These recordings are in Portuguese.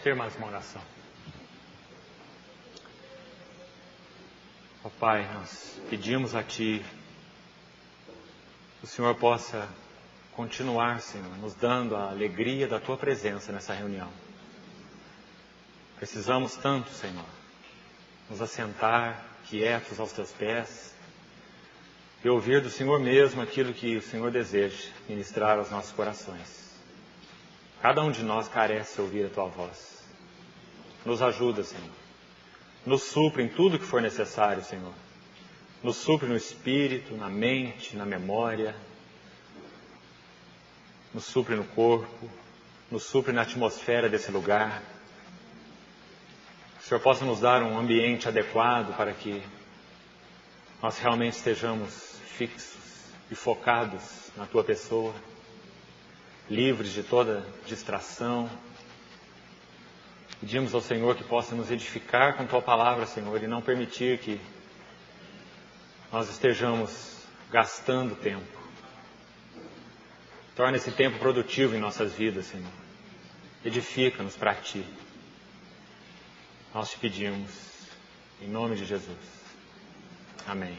ter mais uma oração. Ó Pai, nós pedimos a Ti que o Senhor possa continuar, Senhor, nos dando a alegria da Tua presença nessa reunião. Precisamos tanto, Senhor, nos assentar quietos aos Teus pés e ouvir do Senhor mesmo aquilo que o Senhor deseja ministrar aos nossos corações. Cada um de nós carece ouvir a Tua voz. Nos ajuda, Senhor. Nos supre em tudo que for necessário, Senhor. Nos supre no espírito, na mente, na memória. Nos supre no corpo. Nos supre na atmosfera desse lugar. Que o Senhor possa nos dar um ambiente adequado para que nós realmente estejamos fixos e focados na Tua pessoa, livres de toda distração. Pedimos ao Senhor que possa nos edificar com Tua palavra, Senhor, e não permitir que nós estejamos gastando tempo. Torna esse tempo produtivo em nossas vidas, Senhor. Edifica-nos para Ti. Nós Te pedimos, em nome de Jesus. Amém.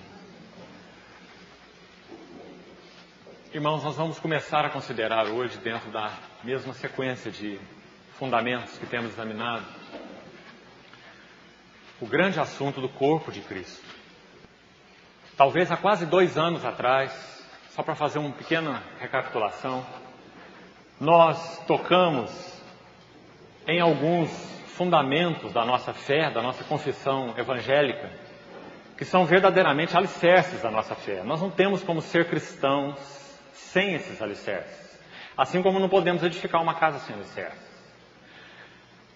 Irmãos, nós vamos começar a considerar hoje, dentro da mesma sequência de fundamentos que temos examinado, o grande assunto do corpo de Cristo. Talvez há quase 2 anos atrás, só para fazer uma pequena recapitulação, nós tocamos em alguns fundamentos da nossa fé, da nossa confissão evangélica, que são verdadeiramente alicerces da nossa fé. Nós não temos como ser cristãos sem esses alicerces. Assim como não podemos edificar uma casa sem alicerces.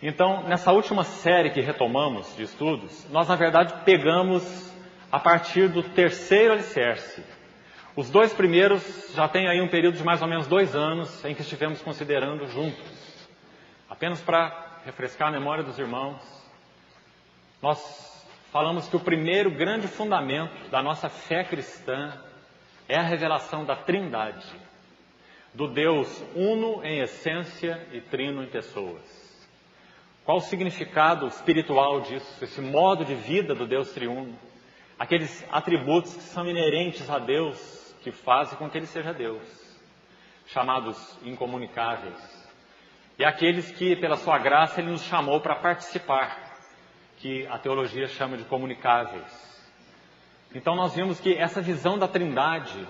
Então, nessa última série que retomamos de estudos, nós na verdade pegamos a partir do 3º alicerce. Os 2 primeiros já tem aí um período de mais ou menos 2 anos em que estivemos considerando juntos. Apenas para refrescar a memória dos irmãos, nós falamos que o primeiro grande fundamento da nossa fé cristã é a revelação da Trindade, do Deus uno em essência e trino em pessoas. Qual o significado espiritual disso, esse modo de vida do Deus triuno? Aqueles atributos que são inerentes a Deus, que fazem com que Ele seja Deus, chamados incomunicáveis. E aqueles que, pela sua graça, Ele nos chamou para participar, que a teologia chama de comunicáveis. Então nós vimos que essa visão da Trindade,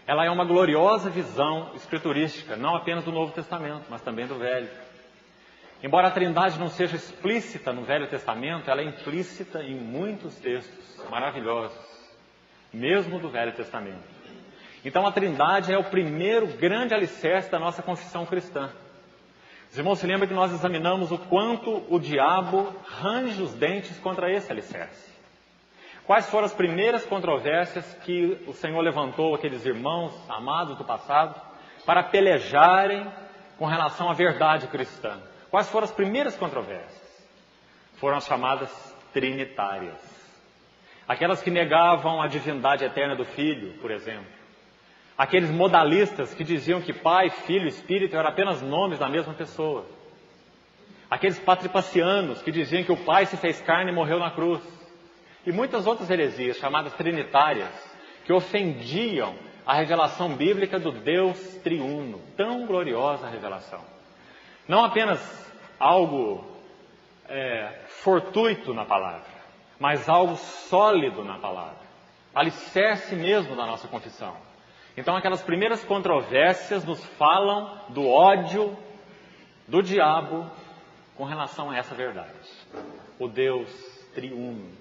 ela é uma gloriosa visão escriturística, não apenas do Novo Testamento, mas também do Velho. Embora a Trindade não seja explícita no Velho Testamento, ela é implícita em muitos textos maravilhosos, mesmo do Velho Testamento. Então a Trindade é o primeiro grande alicerce da nossa confissão cristã. Os irmãos se lembram que nós examinamos o quanto o diabo range os dentes contra esse alicerce. Quais foram as primeiras controvérsias que o Senhor levantou aqueles irmãos amados do passado para pelejarem com relação à verdade cristã? Quais foram as primeiras controvérsias? Foram as chamadas trinitárias. Aquelas que negavam a divindade eterna do Filho, por exemplo. Aqueles modalistas que diziam que Pai, Filho e Espírito eram apenas nomes da mesma pessoa. Aqueles patripacianos que diziam que o Pai se fez carne e morreu na cruz. E muitas outras heresias, chamadas trinitárias, que ofendiam a revelação bíblica do Deus triuno. Tão gloriosa a revelação. Não apenas algo fortuito na palavra, mas algo sólido na palavra. Alicerce mesmo da nossa confissão. Então aquelas primeiras controvérsias nos falam do ódio do diabo com relação a essa verdade. O Deus triuno.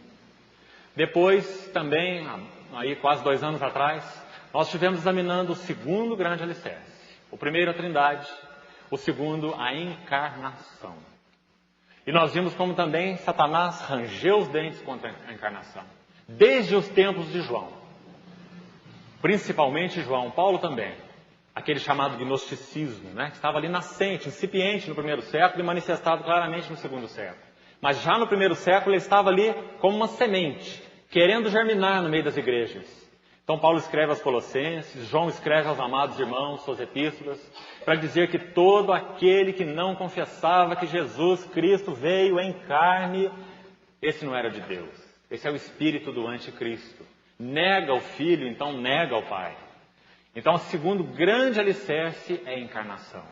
Depois, também, aí quase 2 anos atrás, nós estivemos examinando o 2º grande alicerce. O primeiro, a Trindade. O segundo, a encarnação. E nós vimos como também Satanás rangeu os dentes contra a encarnação. Desde os tempos de João. Principalmente João, Paulo também. Aquele chamado gnosticismo, né? Que estava ali nascente, incipiente no 1º século e manifestado claramente no 2º século. Mas já no 1º século ele estava ali como uma semente, querendo germinar no meio das igrejas. Então Paulo escreve aos Colossenses, João escreve aos amados irmãos, suas epístolas, para dizer que todo aquele que não confessava que Jesus Cristo veio em carne, esse não era de Deus. Esse é o espírito do anticristo. Nega o Filho, então nega o Pai. Então o segundo grande alicerce é a encarnação.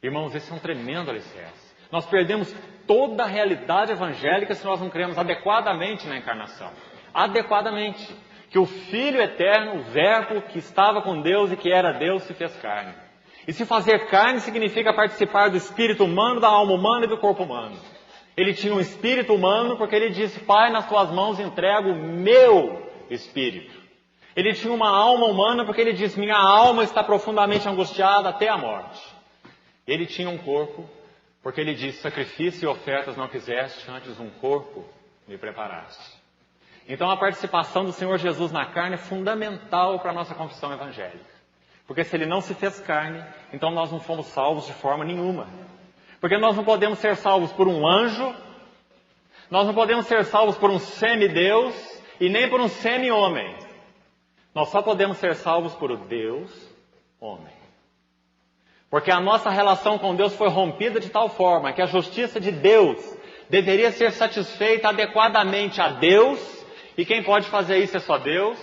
Irmãos, esse é um tremendo alicerce. Nós perdemos toda a realidade evangélica se nós não cremos adequadamente na encarnação. Adequadamente. Que o Filho eterno, o Verbo que estava com Deus e que era Deus, se fez carne. E se fazer carne significa participar do espírito humano, da alma humana e do corpo humano. Ele tinha um espírito humano porque ele disse, Pai, nas tuas mãos entrego o meu espírito. Ele tinha uma alma humana porque ele disse, minha alma está profundamente angustiada até a morte. Ele tinha um corpo porque ele disse, sacrifício e ofertas não quiseste, antes um corpo me preparaste. Então a participação do Senhor Jesus na carne é fundamental para a nossa confissão evangélica. Porque se ele não se fez carne, então nós não fomos salvos de forma nenhuma. Porque nós não podemos ser salvos por um anjo, nós não podemos ser salvos por um semideus e nem por um semi-homem. Nós só podemos ser salvos por o Deus homem. Porque a nossa relação com Deus foi rompida de tal forma que a justiça de Deus deveria ser satisfeita adequadamente a Deus. E quem pode fazer isso é só Deus.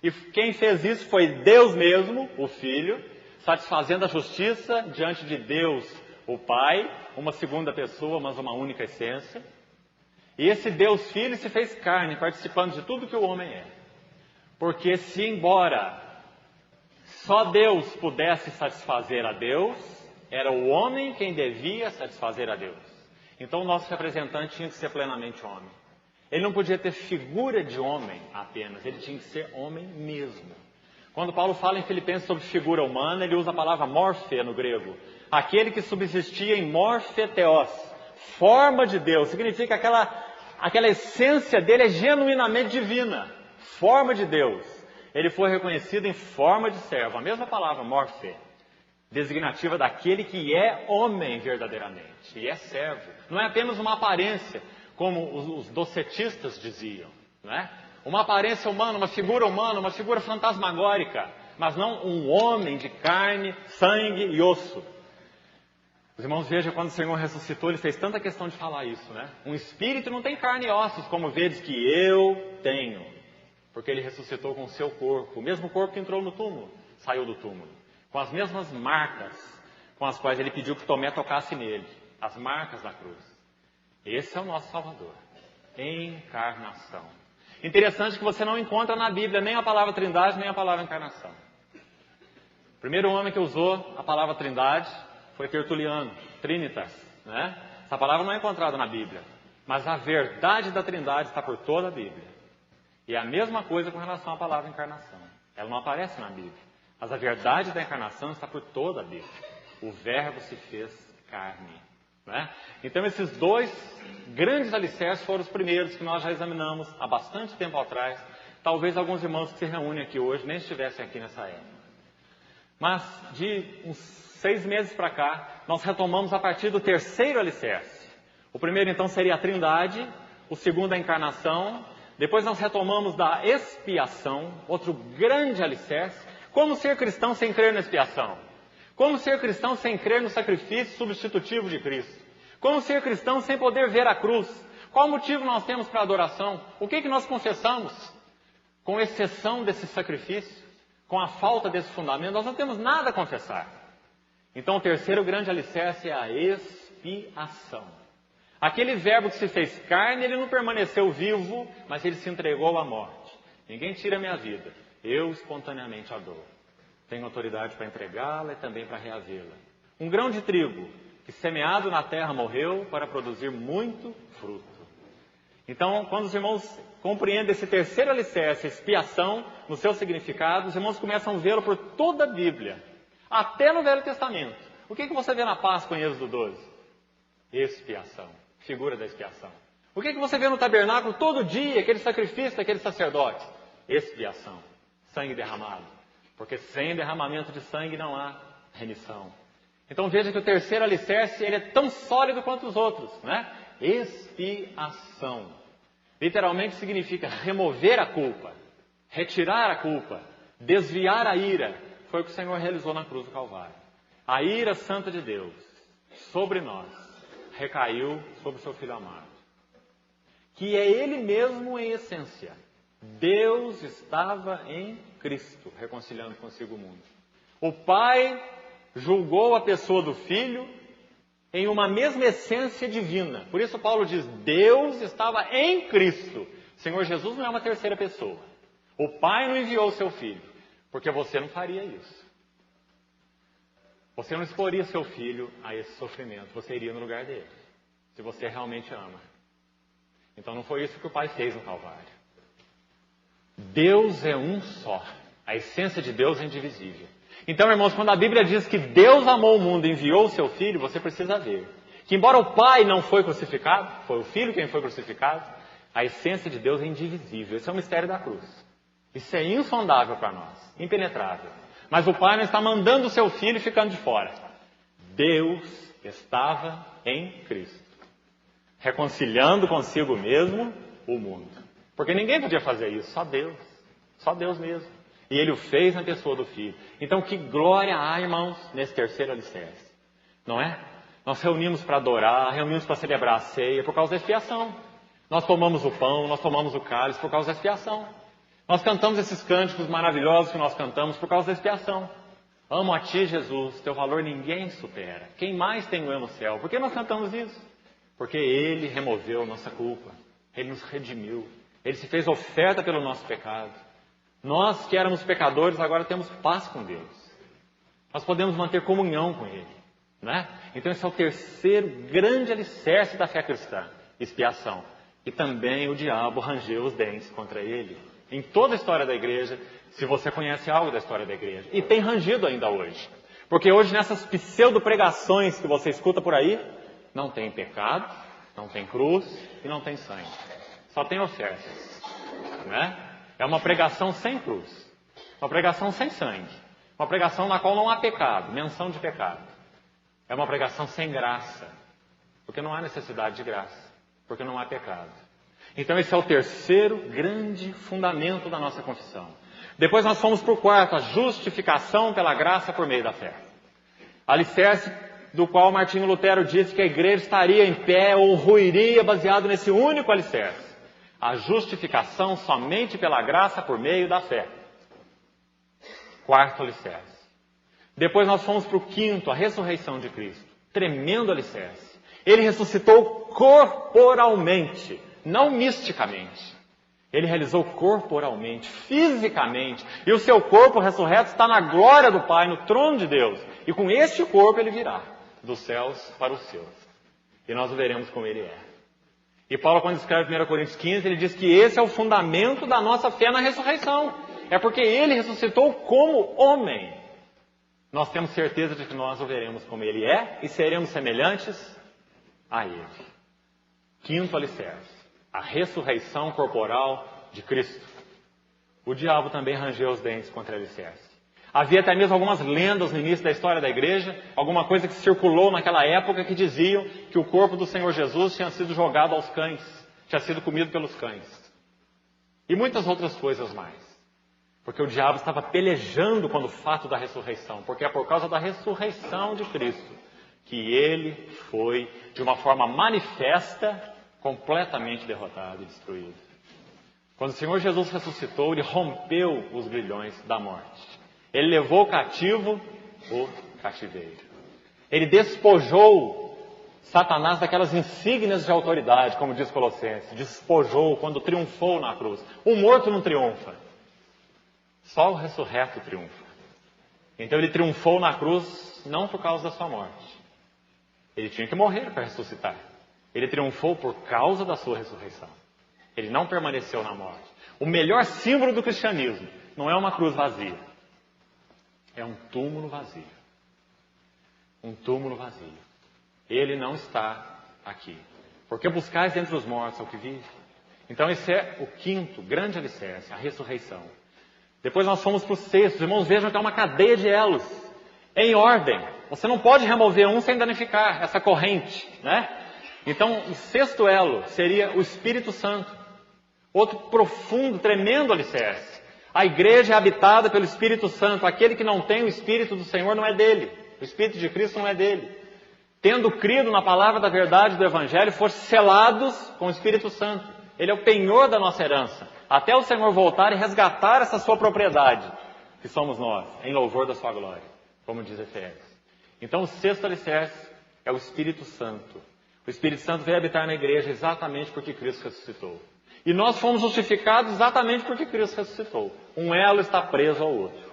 E quem fez isso foi Deus mesmo, o Filho, satisfazendo a justiça diante de Deus, o Pai, uma segunda pessoa, mas uma única essência. E esse Deus Filho se fez carne, participando de tudo que o homem é. Porque se embora só Deus pudesse satisfazer a Deus, era o homem quem devia satisfazer a Deus. Então o nosso representante tinha que ser plenamente homem. Ele não podia ter figura de homem apenas, ele tinha que ser homem mesmo. Quando Paulo fala em Filipenses sobre figura humana, ele usa a palavra morfê no grego. Aquele que subsistia em morfeteos, forma de Deus, significa aquela essência dele é genuinamente divina, forma de Deus. Ele foi reconhecido em forma de servo, a mesma palavra, morfê, designativa daquele que é homem verdadeiramente, e é servo. Não é apenas uma aparência, como os docetistas diziam, não é? Uma aparência humana, uma figura fantasmagórica, mas não um homem de carne, sangue e osso. Os irmãos, vejam, quando o Senhor ressuscitou, Ele fez tanta questão de falar isso, né? Um espírito não tem carne e ossos, como vedes que eu tenho. Porque Ele ressuscitou com o seu corpo, o mesmo corpo que entrou no túmulo, saiu do túmulo. Com as mesmas marcas com as quais Ele pediu que Tomé tocasse nele. As marcas da cruz. Esse é o nosso Salvador. Encarnação. Interessante que você não encontra na Bíblia nem a palavra trindade, nem a palavra encarnação. O primeiro homem que usou a palavra trindade foi Tertuliano, Trinitas, né? Essa palavra não é encontrada na Bíblia. Mas a verdade da trindade está por toda a Bíblia. E é a mesma coisa com relação à palavra encarnação. Ela não aparece na Bíblia. Mas a verdade da encarnação está por toda a Bíblia. O Verbo se fez carne. Né? Então esses dois grandes alicerces foram os primeiros que nós já examinamos há bastante tempo atrás. Talvez alguns irmãos que se reúnem aqui hoje nem estivessem aqui nessa época. Mas de uns 6 meses para cá, nós retomamos a partir do terceiro alicerce. O primeiro então seria a trindade, o segundo a encarnação. Depois nós retomamos da expiação, outro grande alicerce. Como ser cristão sem crer na expiação? Como ser cristão sem crer no sacrifício substitutivo de Cristo? Como ser cristão sem poder ver a cruz? Qual motivo nós temos para a adoração? O que nós confessamos? Com exceção desse sacrifício, com a falta desse fundamento, nós não temos nada a confessar. Então o terceiro grande alicerce é a expiação. Aquele verbo que se fez carne, ele não permaneceu vivo, mas ele se entregou à morte. Ninguém tira a minha vida, eu espontaneamente a dou. Tenho autoridade para entregá-la e também para reavê-la. Um grão de trigo que semeado na terra morreu para produzir muito fruto. Então, quando os irmãos compreendem esse terceiro alicerce, expiação, no seu significado, os irmãos começam a vê-lo por toda a Bíblia, até no Velho Testamento. O que você vê na Páscoa em Êxodo 12? Expiação, figura da expiação. O que você vê no tabernáculo todo dia, aquele sacrifício daquele sacerdote? Expiação, sangue derramado. Porque sem derramamento de sangue não há remissão. Então veja que o terceiro alicerce ele é tão sólido quanto os outros, né? Expiação. Literalmente significa remover a culpa. retirar a culpa, desviar a ira, foi o que o Senhor realizou na cruz do Calvário. A ira santa de Deus sobre nós recaiu sobre o seu Filho amado, que é Ele mesmo em essência. Deus estava em Cristo, reconciliando consigo o mundo. O Pai julgou a pessoa do Filho em uma mesma essência divina. Por isso Paulo diz, Deus estava em Cristo. O Senhor Jesus não é uma terceira pessoa. O Pai não enviou o seu Filho, porque você não faria isso. Você não exporia seu filho a esse sofrimento, você iria no lugar dele, se você realmente ama. Então não foi isso que o Pai fez no Calvário. Deus é um só. A essência de Deus é indivisível. Então, irmãos, quando a Bíblia diz que Deus amou o mundo e enviou o seu Filho, você precisa ver que embora o Pai não foi crucificado, foi o Filho quem foi crucificado, a essência de Deus é indivisível. Esse é o mistério da cruz. Isso é insondável para nós, impenetrável. Mas o Pai não está mandando o seu Filho e ficando de fora. Deus estava em Cristo, reconciliando consigo mesmo o mundo. Porque ninguém podia fazer isso, só Deus mesmo. E Ele o fez na pessoa do Filho. Então que glória há, irmãos, nesse terceiro alicerce, não é? Nós reunimos para adorar, reunimos para celebrar a ceia por causa da expiação. Nós tomamos o pão, nós tomamos o cálice por causa da expiação. Nós cantamos esses cânticos maravilhosos que nós cantamos por causa da expiação. Amo a Ti, Jesus, Teu valor ninguém supera. Quem mais tem eu no céu? Por que nós cantamos isso? Porque Ele removeu nossa culpa. Ele nos redimiu. Ele se fez oferta pelo nosso pecado. Nós que éramos pecadores, agora temos paz com Deus. Nós podemos manter comunhão com Ele, né? Então esse é o terceiro grande alicerce da fé cristã, expiação. E também o diabo rangeu os dentes contra Ele. Em toda a história da igreja, se você conhece algo da história da igreja. E tem rangido ainda hoje. Porque hoje nessas pseudo-pregações que você escuta por aí, não tem pecado, não tem cruz e não tem sangue. Só tem ofertas, né? É uma pregação sem cruz, uma pregação sem sangue, uma pregação na qual não há pecado, menção de pecado. É uma pregação sem graça, porque não há necessidade de graça, porque não há pecado. Então esse é o terceiro grande fundamento da nossa confissão. Depois nós fomos para o quarto, a justificação pela graça por meio da fé. Alicerce do qual Martinho Lutero disse que a igreja estaria em pé ou ruiria baseado nesse único alicerce. A justificação somente pela graça por meio da fé. Quarto alicerce. Depois nós fomos para o quinto, a ressurreição de Cristo. Tremendo alicerce. Ele ressuscitou corporalmente, não misticamente. Ele realizou corporalmente, fisicamente. E o seu corpo ressurreto está na glória do Pai, no trono de Deus. E com este corpo ele virá dos céus para os seus. E nós o veremos como ele é. E Paulo, quando escreve 1 Coríntios 15, ele diz que esse é o fundamento da nossa fé na ressurreição. É porque ele ressuscitou como homem. Nós temos certeza de que nós o veremos como ele é e seremos semelhantes a ele. Quinto alicerce, a ressurreição corporal de Cristo. O diabo também rangeu os dentes contra o alicerce. Havia até mesmo algumas lendas no início da história da igreja, alguma coisa que circulou naquela época que diziam que o corpo do Senhor Jesus tinha sido jogado aos cães, tinha sido comido pelos cães. E muitas outras coisas mais. Porque o diabo estava pelejando com o fato da ressurreição, porque é por causa da ressurreição de Cristo que ele foi, de uma forma manifesta, completamente derrotado e destruído. Quando o Senhor Jesus ressuscitou, ele rompeu os grilhões da morte. Ele levou cativo o cativeiro. Ele despojou Satanás daquelas insígnias de autoridade, como diz Colossenses. Despojou quando triunfou na cruz. O morto não triunfa. Só o ressurreto triunfa. Então ele triunfou na cruz não por causa da sua morte. Ele tinha que morrer para ressuscitar. Ele triunfou por causa da sua ressurreição. Ele não permaneceu na morte. O melhor símbolo do cristianismo não é uma cruz vazia. É um túmulo vazio. Um túmulo vazio. Ele não está aqui. Porque buscais entre os mortos ao que vive. Então esse é o quinto grande alicerce, a ressurreição. Depois nós fomos para o sexto. Os irmãos vejam que é uma cadeia de elos. Em ordem. Você não pode remover um sem danificar essa corrente, né? Então o sexto elo seria o Espírito Santo. Outro profundo, tremendo alicerce. A igreja é habitada pelo Espírito Santo. Aquele que não tem o Espírito do Senhor não é dele. O Espírito de Cristo não é dele. Tendo crido na palavra da verdade do Evangelho, foram selados com o Espírito Santo. Ele é o penhor da nossa herança. Até o Senhor voltar e resgatar essa sua propriedade, que somos nós, em louvor da sua glória, como diz Efésios. Então o sexto alicerce é o Espírito Santo. O Espírito Santo veio habitar na igreja exatamente porque Cristo ressuscitou. E nós fomos justificados exatamente porque Cristo ressuscitou. Um elo está preso ao outro.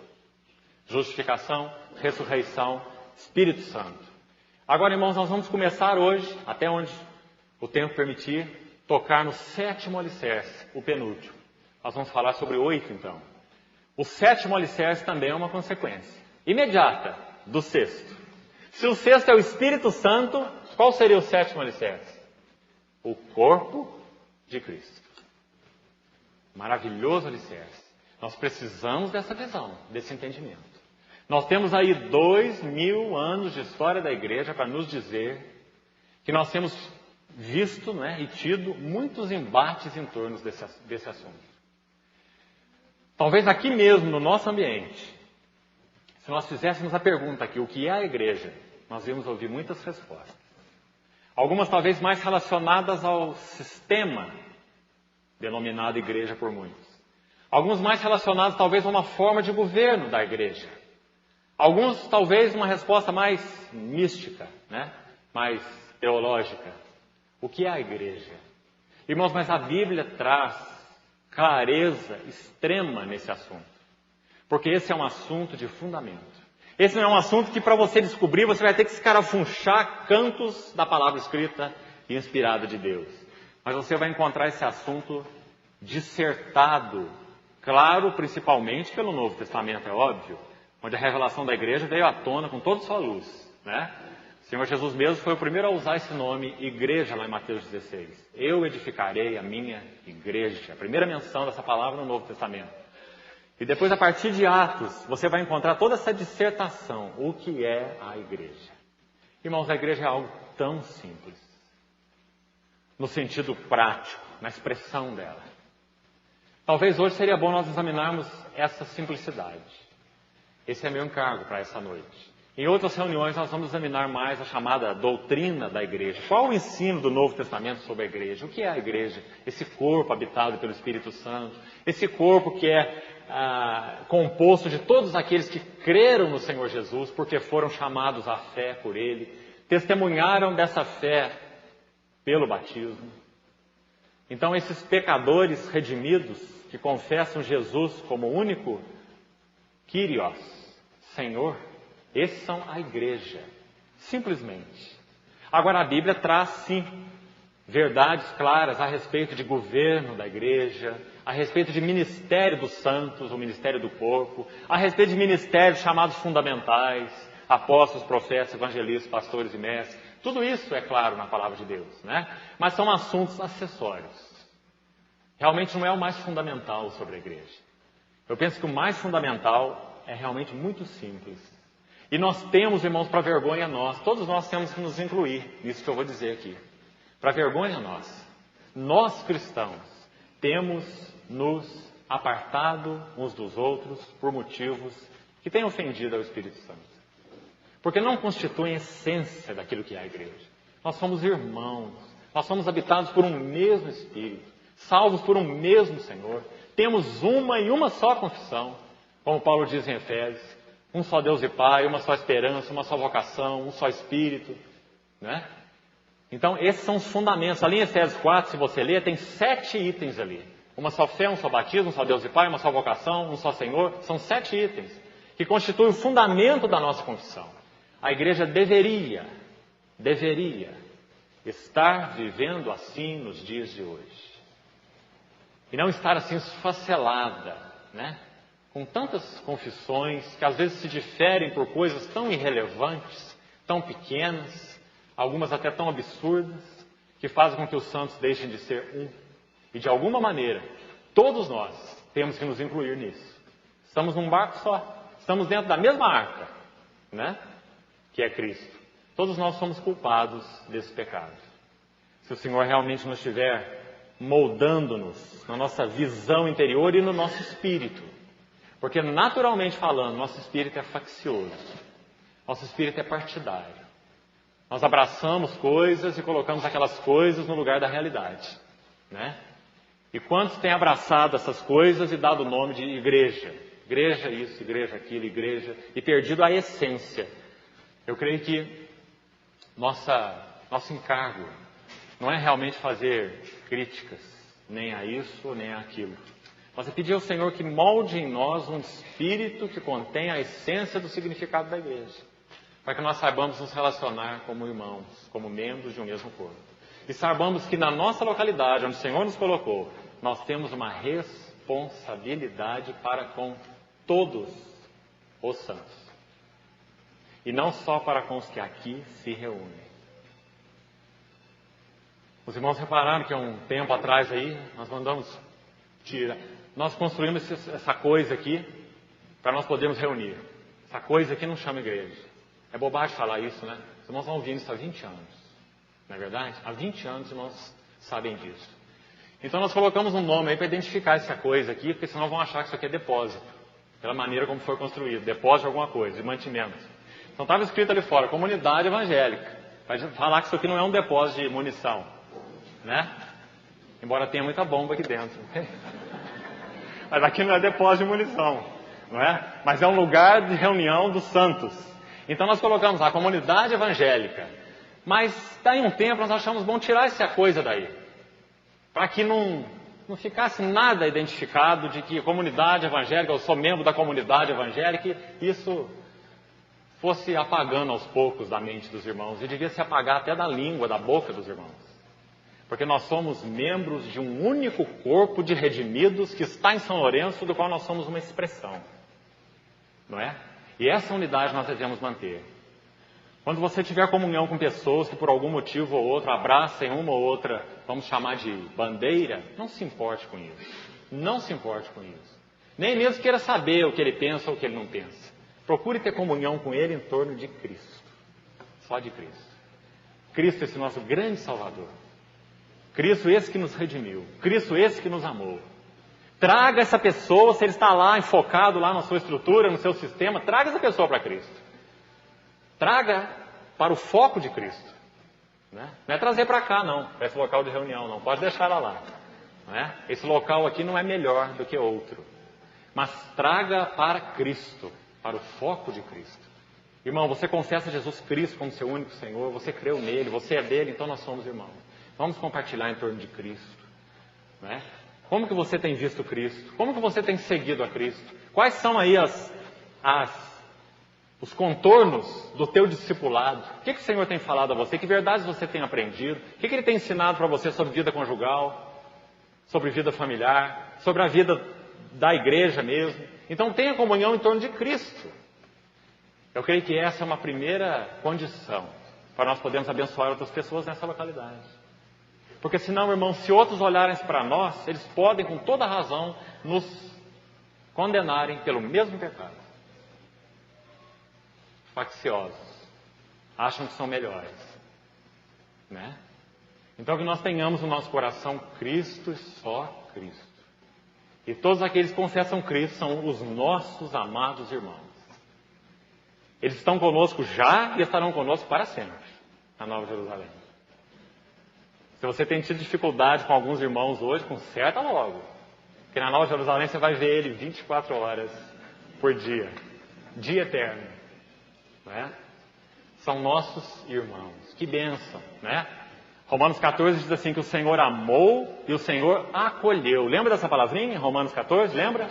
Justificação, ressurreição, Espírito Santo. Agora, irmãos, nós vamos começar hoje, até onde o tempo permitir, tocar no sétimo alicerce, o penúltimo. Nós vamos falar sobre 8, então. O sétimo alicerce também é uma consequência imediata do sexto. Se o sexto é o Espírito Santo, qual seria o sétimo alicerce? O corpo de Cristo. Maravilhoso alicerce. Nós precisamos dessa visão, desse entendimento. Nós temos aí 2000 anos de história da igreja para nos dizer que nós temos visto, e tido muitos embates em torno desse assunto. Talvez aqui mesmo, no nosso ambiente, se nós fizéssemos a pergunta aqui, o que é a igreja? Nós íamos ouvir muitas respostas. Algumas talvez mais relacionadas ao sistema denominado igreja por muitos. Alguns mais relacionados talvez a uma forma de governo da igreja. Alguns talvez uma resposta mais mística, mais teológica. O que é a igreja? Irmãos, mas a Bíblia traz clareza extrema nesse assunto. Porque esse é um assunto de fundamento. Esse não é um assunto que para você descobrir você vai ter que escarafunchar cantos da palavra escrita e inspirada de Deus. Mas você vai encontrar esse assunto dissertado, claro, principalmente pelo Novo Testamento, é óbvio, onde a revelação da igreja veio à tona com toda sua luz, O Senhor Jesus mesmo foi o primeiro a usar esse nome, igreja, lá em Mateus 16. Eu edificarei a minha igreja. A primeira menção dessa palavra no Novo Testamento. E depois, a partir de Atos, você vai encontrar toda essa dissertação. O que é a igreja? Irmãos, a igreja é algo tão simples. No sentido prático, na expressão dela. Talvez hoje seria bom nós examinarmos essa simplicidade. Esse é meu encargo para essa noite. Em outras reuniões nós vamos examinar mais a chamada doutrina da igreja. Qual o ensino do Novo Testamento sobre a igreja? O que é a igreja? Esse corpo habitado pelo Espírito Santo. Esse corpo que é composto de todos aqueles que creram no Senhor Jesus, porque foram chamados à fé por Ele. Testemunharam dessa fé pelo batismo. Então esses pecadores redimidos, que confessam Jesus como único Kyrios, Senhor, esses são a igreja, simplesmente. Agora a Bíblia traz sim verdades claras a respeito de governo da igreja, a respeito de ministério dos santos, o ministério do corpo, a respeito de ministérios chamados fundamentais, apóstolos, profetas, evangelistas, pastores e mestres. Tudo isso é claro na palavra de Deus, Mas são assuntos acessórios. Realmente não é o mais fundamental sobre a igreja. Eu penso que o mais fundamental é realmente muito simples. E nós temos, irmãos, para vergonha nós, todos nós temos que nos incluir nisso que eu vou dizer aqui. Para vergonha nós cristãos, temos nos apartado uns dos outros por motivos que têm ofendido ao Espírito Santo. Porque não constituem a essência daquilo que é a igreja. Nós somos irmãos, nós somos habitados por um mesmo Espírito, salvos por um mesmo Senhor, temos uma e uma só confissão, como Paulo diz em Efésios, um só Deus e Pai, uma só esperança, uma só vocação, um só Espírito, Então, esses são os fundamentos. Ali em Efésios 4, se você ler, tem 7 itens ali. Uma só fé, um só batismo, um só Deus e Pai, uma só vocação, um só Senhor. São 7 itens que constituem o fundamento da nossa confissão. A igreja deveria estar vivendo assim nos dias de hoje. E não estar assim esfacelada, com tantas confissões que às vezes se diferem por coisas tão irrelevantes, tão pequenas, algumas até tão absurdas, que fazem com que os santos deixem de ser um. E de alguma maneira, todos nós temos que nos incluir nisso. Estamos num barco só, estamos dentro da mesma arca, que é Cristo. Todos nós somos culpados desse pecado. Se o Senhor realmente nos estiver moldando-nos na nossa visão interior e no nosso espírito, Porque naturalmente falando, nosso espírito é faccioso. Nosso espírito é partidário. Nós abraçamos coisas e colocamos aquelas coisas no lugar da realidade, né? E quantos têm abraçado essas coisas e dado o nome de igreja? Igreja isso, igreja aquilo, igreja, e perdido a essência. Eu creio que nosso encargo não é realmente fazer críticas, nem a isso, nem a aquilo. Mas é pedir ao Senhor que molde em nós um espírito que contém a essência do significado da igreja, para que nós saibamos nos relacionar como irmãos, como membros de um mesmo corpo. E saibamos que na nossa localidade, onde o Senhor nos colocou, nós temos uma responsabilidade para com todos os santos. E não só para com os que aqui se reúnem. Os irmãos repararam que há um tempo atrás aí, nós construímos essa coisa aqui para nós podermos reunir. Essa coisa aqui não chama igreja. É bobagem falar isso, né? Os irmãos estão ouvindo isso há 20 anos. Não é verdade? Há 20 anos os irmãos sabem disso. Então nós colocamos um nome aí para identificar essa coisa aqui, porque senão vão achar que isso aqui é depósito. Pela maneira como foi construído. Depósito de alguma coisa, de mantimento. Então estava escrito ali fora, comunidade evangélica. Para falar que isso aqui não é um depósito de munição. Né? Embora tenha muita bomba aqui dentro. Mas aqui não é depósito de munição. Não é? Mas é um lugar de reunião dos santos. Então nós colocamos a comunidade evangélica. Mas daí um tempo nós achamos bom tirar essa coisa daí. Para que não ficasse nada identificado de que comunidade evangélica, eu sou membro da comunidade evangélica, e isso fosse apagando aos poucos da mente dos irmãos. E devia se apagar até da língua, da boca dos irmãos. Porque nós somos membros de um único corpo de redimidos que está em São Lourenço, do qual nós somos uma expressão. Não é? E essa unidade nós devemos manter. Quando você tiver comunhão com pessoas que por algum motivo ou outro abracem uma ou outra, vamos chamar de bandeira, não se importe com isso. Não se importe com isso. Nem mesmo queira saber o que ele pensa ou o que ele não pensa. Procure ter comunhão com ele em torno de Cristo. Só de Cristo. Cristo, esse nosso grande Salvador. Cristo, esse que nos redimiu. Cristo, esse que nos amou. Traga essa pessoa, se ele está lá, enfocado lá na sua estrutura, no seu sistema, traga essa pessoa para Cristo. Traga para o foco de Cristo. Né? Não é trazer para cá, não, para esse local de reunião, não. Pode deixar ela lá. Não é? Esse local aqui não é melhor do que outro. Mas traga para Cristo, para o foco de Cristo. Irmão, você confessa Jesus Cristo como seu único Senhor, você creu nele, você é dele, então nós somos irmãos. Vamos compartilhar em torno de Cristo. Não é? Como que você tem visto Cristo? Como que você tem seguido a Cristo? Quais são aí os contornos do teu discipulado? O que o Senhor tem falado a você? Que verdades você tem aprendido? O que Ele tem ensinado para você sobre vida conjugal? Sobre vida familiar? Sobre a vida da igreja mesmo? Então tenha comunhão em torno de Cristo. Eu creio que essa é uma primeira condição para nós podermos abençoar outras pessoas nessa localidade. Porque senão, irmãos, se outros olharem para nós, eles podem com toda razão nos condenarem pelo mesmo pecado. Facciosos. Acham que são melhores. Né? Então que nós tenhamos no nosso coração Cristo e só Cristo. E todos aqueles que confessam Cristo são os nossos amados irmãos. Eles estão conosco já e estarão conosco para sempre, na Nova Jerusalém. Se você tem tido dificuldade com alguns irmãos hoje, conserta logo. Porque na Nova Jerusalém você vai ver ele 24 horas por dia. Dia eterno. Né? São nossos irmãos. Que bênção, né? Romanos 14 diz assim que o Senhor amou e o Senhor acolheu. Lembra dessa palavrinha em Romanos 14? Lembra?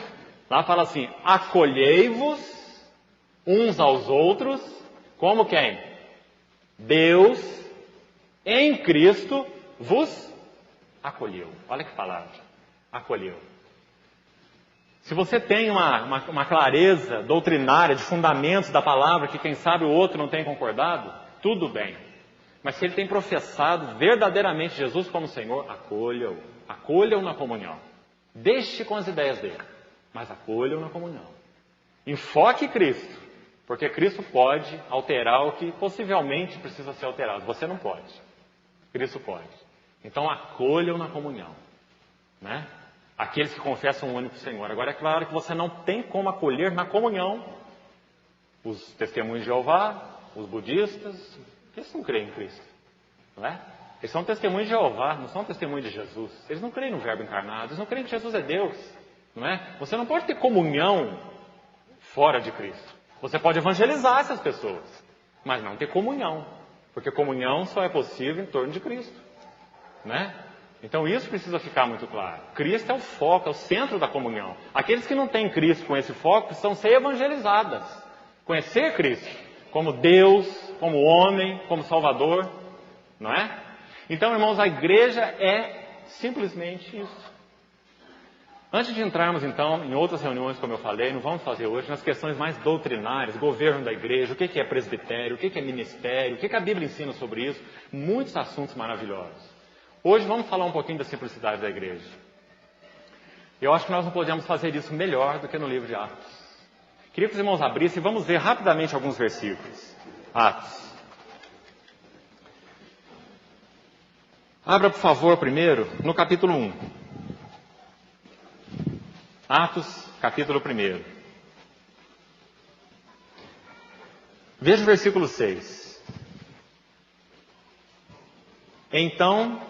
Lá fala assim, acolhei-vos uns aos outros, como quem? Deus, em Cristo, vos acolheu. Olha que palavra. Acolheu. Se você tem uma clareza doutrinária de fundamentos da palavra que quem sabe o outro não tem concordado, tudo bem. Mas se ele tem professado verdadeiramente Jesus como Senhor, acolha-o. Acolha-o na comunhão. Deixe com as ideias dele, mas acolha-o na comunhão. Enfoque Cristo, porque Cristo pode alterar o que possivelmente precisa ser alterado. Você não pode. Cristo pode. Então acolha-o na comunhão. Né? Aqueles que confessam o único Senhor. Agora, é claro que você não tem como acolher na comunhão os testemunhos de Jeová, os budistas, eles não creem em Cristo, não é? Eles são testemunhos de Jeová, não são testemunhos de Jesus. Eles não creem no Verbo encarnado, eles não creem que Jesus é Deus, não é? Você não pode ter comunhão fora de Cristo. Você pode evangelizar essas pessoas, mas não ter comunhão, porque comunhão só é possível em torno de Cristo, não é? Então isso precisa ficar muito claro. Cristo é o foco, é o centro da comunhão. Aqueles que não têm Cristo com esse foco precisam ser evangelizadas. Conhecer Cristo como Deus, como homem, como Salvador, não é? Então, irmãos, a igreja é simplesmente isso. Antes de entrarmos, então, em outras reuniões, como eu falei, não vamos fazer hoje, nas questões mais doutrinárias, governo da igreja, o que é presbitério, o que é ministério, o que a Bíblia ensina sobre isso, muitos assuntos maravilhosos. Hoje vamos falar um pouquinho da simplicidade da igreja. Eu acho que nós não podemos fazer isso melhor do que no livro de Atos. Queria que os irmãos abrissem e vamos ver rapidamente alguns versículos. Atos. Abra, por favor, primeiro, no capítulo 1. Atos, capítulo 1. Veja o versículo 6. Então,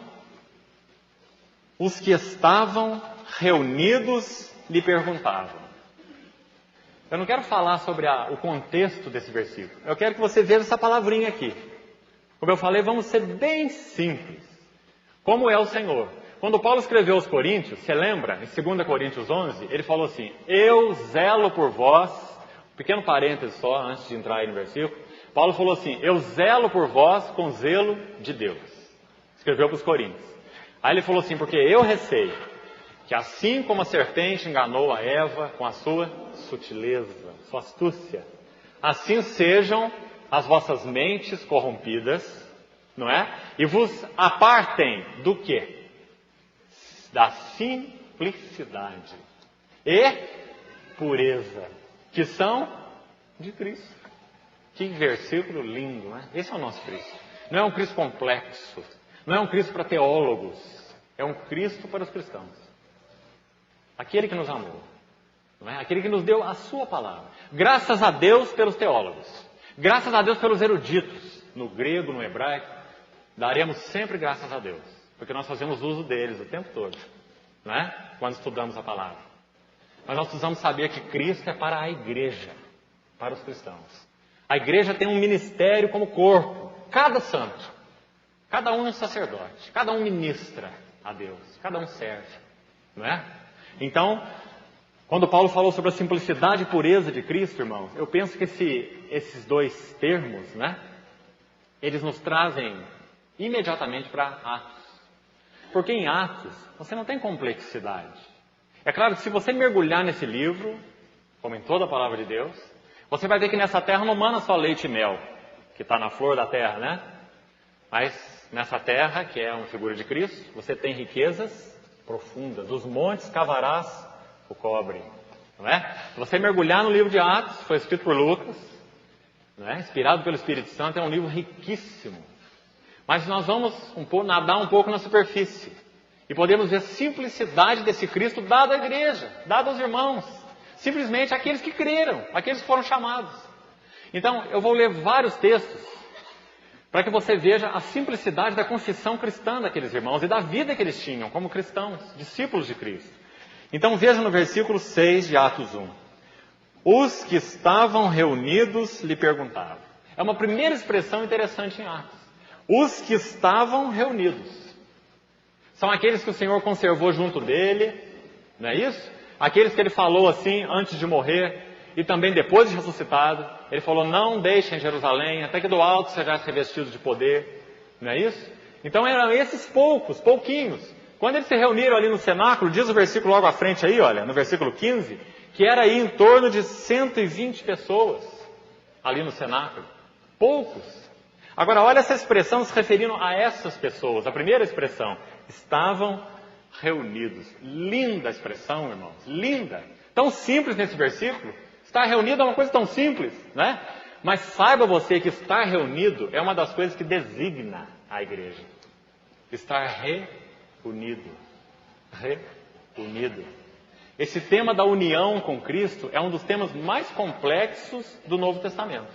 os que estavam reunidos lhe perguntavam. Eu não quero falar sobre o contexto desse versículo. Eu quero que você veja essa palavrinha aqui. Como eu falei, vamos ser bem simples. Como é o Senhor? Quando Paulo escreveu aos Coríntios, você lembra? Em 2 Coríntios 11, ele falou assim, eu zelo por vós, pequeno parênteses só, antes de entrar aí no versículo. Paulo falou assim, eu zelo por vós com zelo de Deus. Escreveu para os Coríntios. Aí ele falou assim, porque eu receio que assim como a serpente enganou a Eva com a sua sutileza, sua astúcia, assim sejam as vossas mentes corrompidas, não é? E vos apartem do quê? Da simplicidade e pureza, que são de Cristo. Que versículo lindo, não é? Esse é o nosso Cristo. Não é um Cristo complexo, não é um Cristo para teólogos, é um Cristo para os cristãos. Aquele que nos amou, não é? Aquele que nos deu a sua palavra. Graças a Deus pelos teólogos, graças a Deus pelos eruditos, no grego, no hebraico, daremos sempre graças a Deus, porque nós fazemos uso deles o tempo todo, não é? Quando estudamos a palavra. Mas nós precisamos saber que Cristo é para a igreja, para os cristãos. A igreja tem um ministério como corpo, cada santo, cada um é um sacerdote, cada um ministra a Deus, cada um serve, não é? Então, quando Paulo falou sobre a simplicidade e pureza de Cristo, irmãos, eu penso que esses dois termos, né, eles nos trazem imediatamente para Atos. Porque em Atos, você não tem complexidade. É claro que se você mergulhar nesse livro, como em toda a palavra de Deus, você vai ver que nessa terra não mana só leite e mel, que está na flor da terra, né? Mas nessa terra, que é uma figura de Cristo, você tem riquezas profundas. Os montes cavarás o cobre, não é? Se você mergulhar no livro de Atos, foi escrito por Lucas, não é? Inspirado pelo Espírito Santo, é um livro riquíssimo. Mas nós vamos nadar um pouco na superfície e podemos ver a simplicidade desse Cristo dado à igreja, dado aos irmãos, simplesmente aqueles que creram, aqueles que foram chamados. Então, eu vou ler vários textos para que você veja a simplicidade da confissão cristã daqueles irmãos e da vida que eles tinham como cristãos, discípulos de Cristo. Então veja no versículo 6 de Atos 1. Os que estavam reunidos lhe perguntavam. É uma primeira expressão interessante em Atos. Os que estavam reunidos. São aqueles que o Senhor conservou junto dele, não é isso? Aqueles que ele falou assim antes de morrer e também depois de ressuscitado. Ele falou, não deixem Jerusalém, até que do alto sejais revestidos de poder. Não é isso? Então eram esses pouquinhos. Quando eles se reuniram ali no cenáculo, diz o versículo logo à frente aí, olha, no versículo 15, que era aí em torno de 120 pessoas ali no cenáculo. Poucos. Agora, olha essa expressão se referindo a essas pessoas. A primeira expressão, estavam reunidos. Linda expressão, irmãos, linda. Tão simples nesse versículo. Estar reunido é uma coisa tão simples, né? Mas saiba você que estar reunido é uma das coisas que designa a igreja. Estar reunido. unido. Esse tema da união com Cristo é um dos temas mais complexos do Novo Testamento.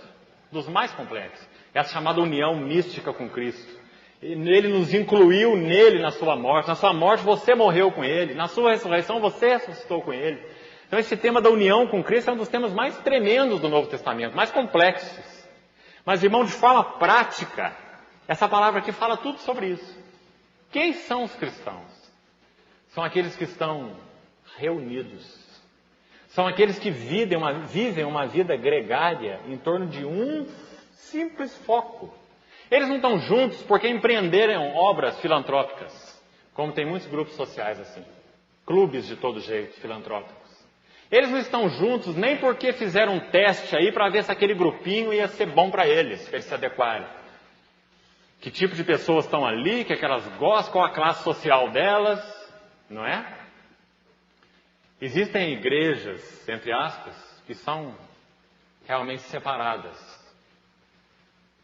Dos mais complexos. É a chamada união mística com Cristo. Ele nos incluiu nele na sua morte. Na sua morte você morreu com ele. Na sua ressurreição você ressuscitou com ele. Então esse tema da união com Cristo é um dos temas mais tremendos do Novo Testamento, mais complexos. Mas, irmão, de forma prática, essa palavra aqui fala tudo sobre isso. Quem são os cristãos? São aqueles que estão reunidos. São aqueles que vivem uma vida gregária em torno de um simples foco. Eles não estão juntos porque empreenderam obras filantrópicas, como tem muitos grupos sociais assim, clubes de todo jeito filantrópicos. Eles não estão juntos nem porque fizeram um teste aí para ver se aquele grupinho ia ser bom para eles se adequarem. Que tipo de pessoas estão ali, que elas gostam, qual a classe social delas, não é? Existem igrejas, entre aspas, que são realmente separadas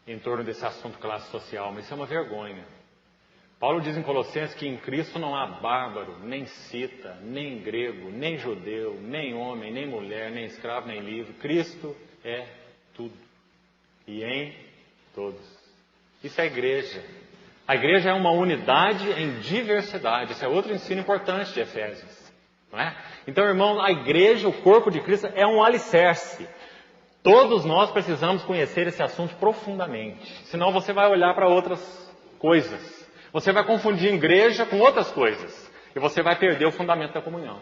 em torno desse assunto classe social, mas isso é uma vergonha. Paulo diz em Colossenses que em Cristo não há bárbaro, nem cita, nem grego, nem judeu, nem homem, nem mulher, nem escravo, nem livre. Cristo é tudo e em todos. Isso é a igreja. A igreja é uma unidade em diversidade. Esse é outro ensino importante de Efésios, não é? Então, irmão, a igreja, o corpo de Cristo, é um alicerce. Todos nós precisamos conhecer esse assunto profundamente. Senão você vai olhar para outras coisas. Você vai confundir igreja com outras coisas. E você vai perder o fundamento da comunhão,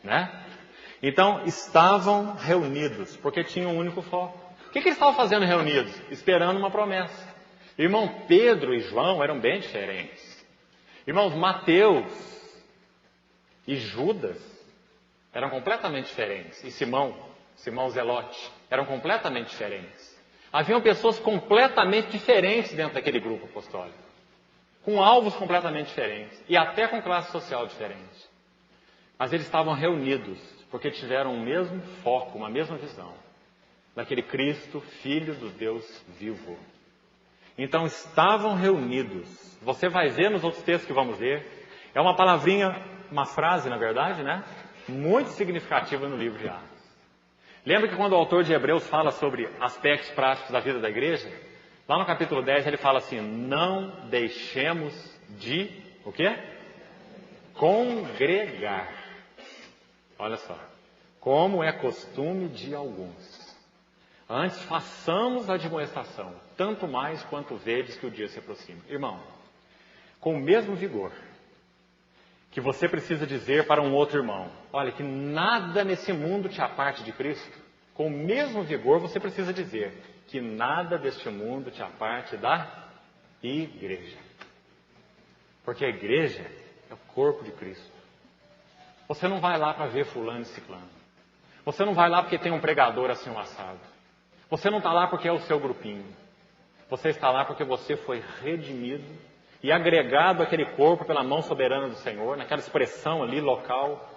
né? Então, estavam reunidos, porque tinham um único foco. O que eles estavam fazendo reunidos? Esperando uma promessa. Irmão, Pedro e João eram bem diferentes. Irmãos, Mateus e Judas eram completamente diferentes. E Simão Zelote, eram completamente diferentes. Haviam pessoas completamente diferentes dentro daquele grupo apostólico. Com alvos completamente diferentes. E até com classe social diferente. Mas eles estavam reunidos, porque tiveram o mesmo foco, uma mesma visão. Daquele Cristo, Filho do Deus vivo. Então estavam reunidos. Você vai ver nos outros textos que vamos ver. É uma palavrinha, uma frase, na verdade, né? Muito significativa no livro de Atos. Lembra que quando o autor de Hebreus fala sobre aspectos práticos da vida da igreja? Lá no capítulo 10 ele fala assim, não deixemos de, o quê? Congregar. Olha só. Como é costume de alguns. Antes façamos a admoestação, tanto mais quanto vedes que o dia se aproxima. Irmão, com o mesmo vigor que você precisa dizer para um outro irmão, olha, que nada nesse mundo te aparte de Cristo, com o mesmo vigor você precisa dizer que nada deste mundo te aparte da igreja. Porque a igreja é o corpo de Cristo. Você não vai lá para ver fulano e ciclano. Você não vai lá porque tem um pregador assim um assado. Você não está lá porque é o seu grupinho. Você está lá porque você foi redimido e agregado àquele corpo pela mão soberana do Senhor, naquela expressão ali local.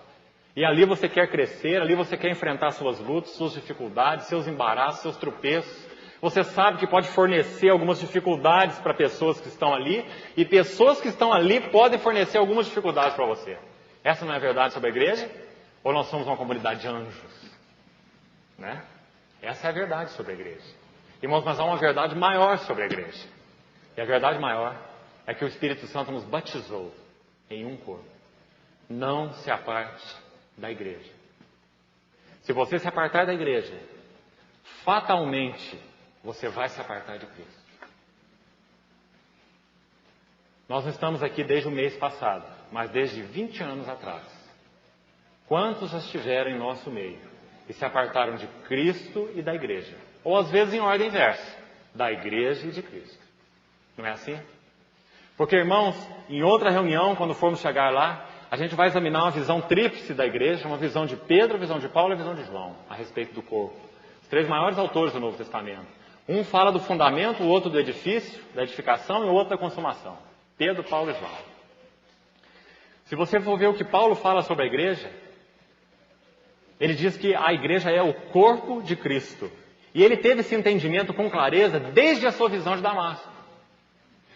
E ali você quer crescer, ali você quer enfrentar suas lutas, suas dificuldades, seus embaraços, seus tropeços. Você sabe que pode fornecer algumas dificuldades para pessoas que estão ali, e pessoas que estão ali podem fornecer algumas dificuldades para você. Essa não é a verdade sobre a igreja? Ou nós somos uma comunidade de anjos? Né? Essa é a verdade sobre a igreja. Irmãos, mas há uma verdade maior sobre a igreja. E a verdade maior é que o Espírito Santo nos batizou em um corpo. Não se aparte da igreja. Se você se apartar da igreja, fatalmente você vai se apartar de Cristo. Nós não estamos aqui desde o mês passado, mas desde 20 anos atrás. Quantos já estiveram em nosso meio e se apartaram de Cristo e da igreja? Ou às vezes em ordem inversa, da igreja e de Cristo. Não é assim? Porque, irmãos, em outra reunião, quando formos chegar lá, a gente vai examinar uma visão tríplice da igreja, uma visão de Pedro, a visão de Paulo e a visão de João, a respeito do corpo. Os três maiores autores do Novo Testamento. Um fala do fundamento, o outro do edifício, da edificação, e o outro da consumação. Pedro, Paulo e João. Se você for ver o que Paulo fala sobre a igreja, ele diz que a igreja é o corpo de Cristo. E ele teve esse entendimento com clareza desde a sua visão de Damasco.